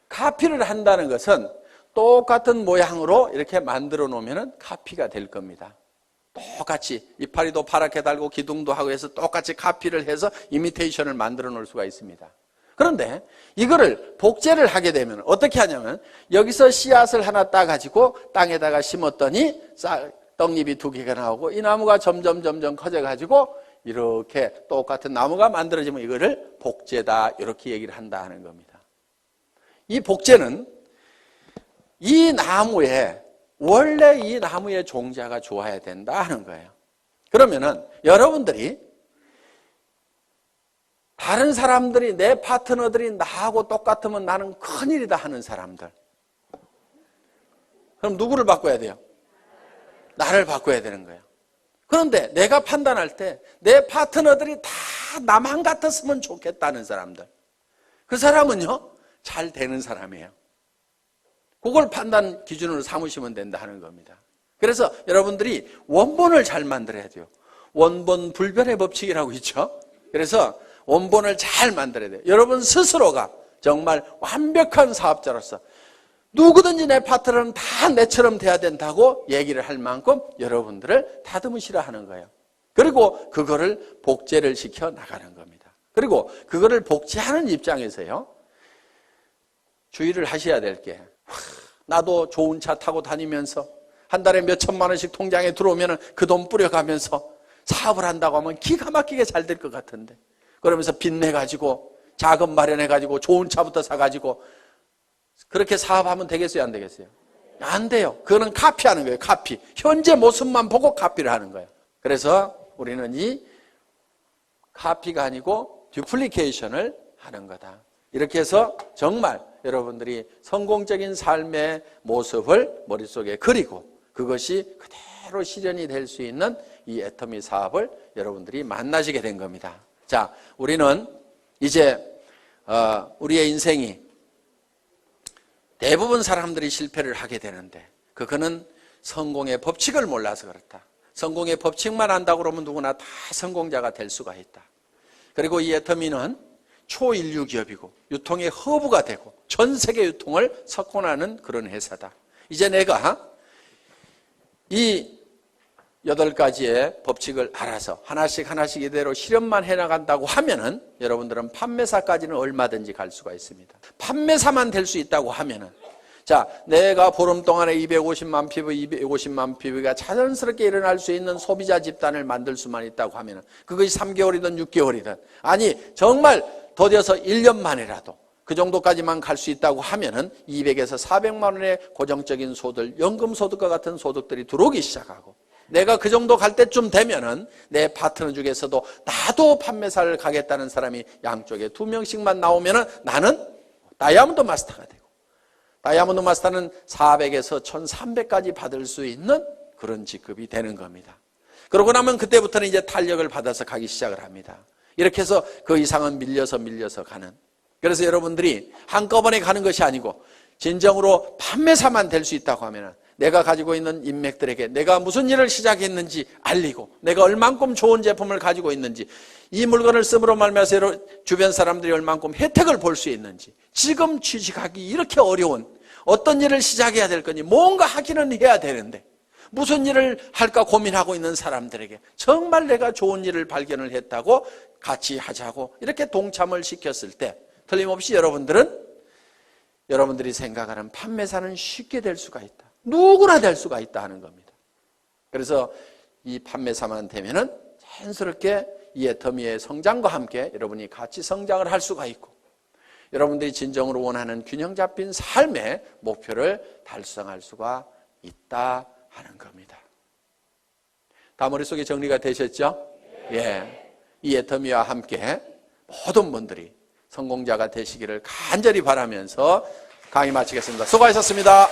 카피를 한다는 것은 똑같은 모양으로 이렇게 만들어 놓으면 카피가 될 겁니다. 똑같이 이파리도 파랗게 달고 기둥도 하고 해서 똑같이 카피를 해서 이미테이션을 만들어 놓을 수가 있습니다. 그런데 이거를 복제를 하게 되면 어떻게 하냐면 여기서 씨앗을 하나 따가지고 땅에다가 심었더니 떡잎이 2개가 나오고 이 나무가 점점 커져가지고 이렇게 똑같은 나무가 만들어지면 이거를 복제다 이렇게 얘기를 한다 하는 겁니다. 이 복제는 이 나무에 원래 이 나무의 종자가 좋아야 된다 하는 거예요. 그러면은 여러분들이 다른 사람들이 내 파트너들이 나하고 똑같으면 나는 큰일이다 하는 사람들. 그럼 누구를 바꿔야 돼요? 나를 바꿔야 되는 거예요. 그런데 내가 판단할 때 내 파트너들이 다 나만 같았으면 좋겠다는 사람들. 그 사람은요, 잘 되는 사람이에요. 그걸 판단 기준으로 삼으시면 된다 하는 겁니다. 그래서 여러분들이 원본을 잘 만들어야 돼요. 원본 불변의 법칙이라고 있죠. 그래서 원본을 잘 만들어야 돼요. 여러분 스스로가 정말 완벽한 사업자로서 누구든지 내 파트너는 다 내처럼 돼야 된다고 얘기를 할 만큼 여러분들을 다듬으시라 하는 거예요. 그리고 그거를 복제를 시켜 나가는 겁니다. 그리고 그거를 복제하는 입장에서요, 주의를 하셔야 될 게, 나도 좋은 차 타고 다니면서 한 달에 몇 천만 원씩 통장에 들어오면 그 돈 뿌려가면서 사업을 한다고 하면 기가 막히게 잘 될 것 같은데, 그러면서 빚내가지고 자금 마련해가지고 좋은 차부터 사가지고 그렇게 사업하면 되겠어요, 안 되겠어요? 안 돼요. 그거는 카피하는 거예요. 카피. 현재 모습만 보고 카피를 하는 거예요. 그래서 우리는 이 카피가 아니고 듀플리케이션을 하는 거다. 이렇게 해서 정말 여러분들이 성공적인 삶의 모습을 머릿속에 그리고 그것이 그대로 실현이 될 수 있는 이 애터미 사업을 여러분들이 만나시게 된 겁니다. 자, 우리는 이제 우리의 인생이 대부분 사람들이 실패를 하게 되는데 그거는 성공의 법칙을 몰라서 그렇다. 성공의 법칙만 안다고 그러면 누구나 다 성공자가 될 수가 있다. 그리고 이 애터미는 초인류 기업이고 유통의 허브가 되고 전 세계 유통을 석권하는 그런 회사다. 이제 내가 이 8가지의 법칙을 알아서 하나씩 이대로 실현만 해나간다고 하면은 여러분들은 판매사까지는 얼마든지 갈 수가 있습니다. 판매사만 될 수 있다고 하면은, 자, 내가 보름 동안에 250만 피부, 250만 피부가 자연스럽게 일어날 수 있는 소비자 집단을 만들 수만 있다고 하면은 그것이 3개월이든 6개월이든 아니 정말 더뎌서 1년 만이라도 그 정도까지만 갈 수 있다고 하면은 200에서 400만 원의 고정적인 소득, 연금소득과 같은 소득들이 들어오기 시작하고 내가 그 정도 갈 때쯤 되면은 내 파트너 중에서도 나도 판매사를 가겠다는 사람이 양쪽에 2명씩만 나오면은 나는 다이아몬드 마스터가 되고 다이아몬드 마스터는 400에서 1300까지 받을 수 있는 그런 직급이 되는 겁니다. 그러고 나면 그때부터는 이제 탄력을 받아서 가기 시작을 합니다. 이렇게 해서 그 이상은 밀려서 가는. 그래서 여러분들이 한꺼번에 가는 것이 아니고 진정으로 판매사만 될 수 있다고 하면 내가 가지고 있는 인맥들에게 내가 무슨 일을 시작했는지 알리고 내가 얼만큼 좋은 제품을 가지고 있는지 이 물건을 씀으로 말미암아서 주변 사람들이 얼만큼 혜택을 볼 수 있는지 지금 취직하기 이렇게 어려운 어떤 일을 시작해야 될 건지 뭔가 하기는 해야 되는데 무슨 일을 할까 고민하고 있는 사람들에게 정말 내가 좋은 일을 발견을 했다고 같이 하자고 이렇게 동참을 시켰을 때 틀림없이 여러분들이 생각하는 판매사는 쉽게 될 수가 있다. 누구나 될 수가 있다 하는 겁니다. 그래서 이 판매사만 되면은 자연스럽게 이 애터미의 성장과 함께 여러분이 같이 성장을 할 수가 있고 여러분들이 진정으로 원하는 균형 잡힌 삶의 목표를 달성할 수가 있다 하는 겁니다. 다 머릿속에 정리가 되셨죠? 예. 이 애터미와 함께 모든 분들이 성공자가 되시기를 간절히 바라면서 강의 마치겠습니다. 수고하셨습니다.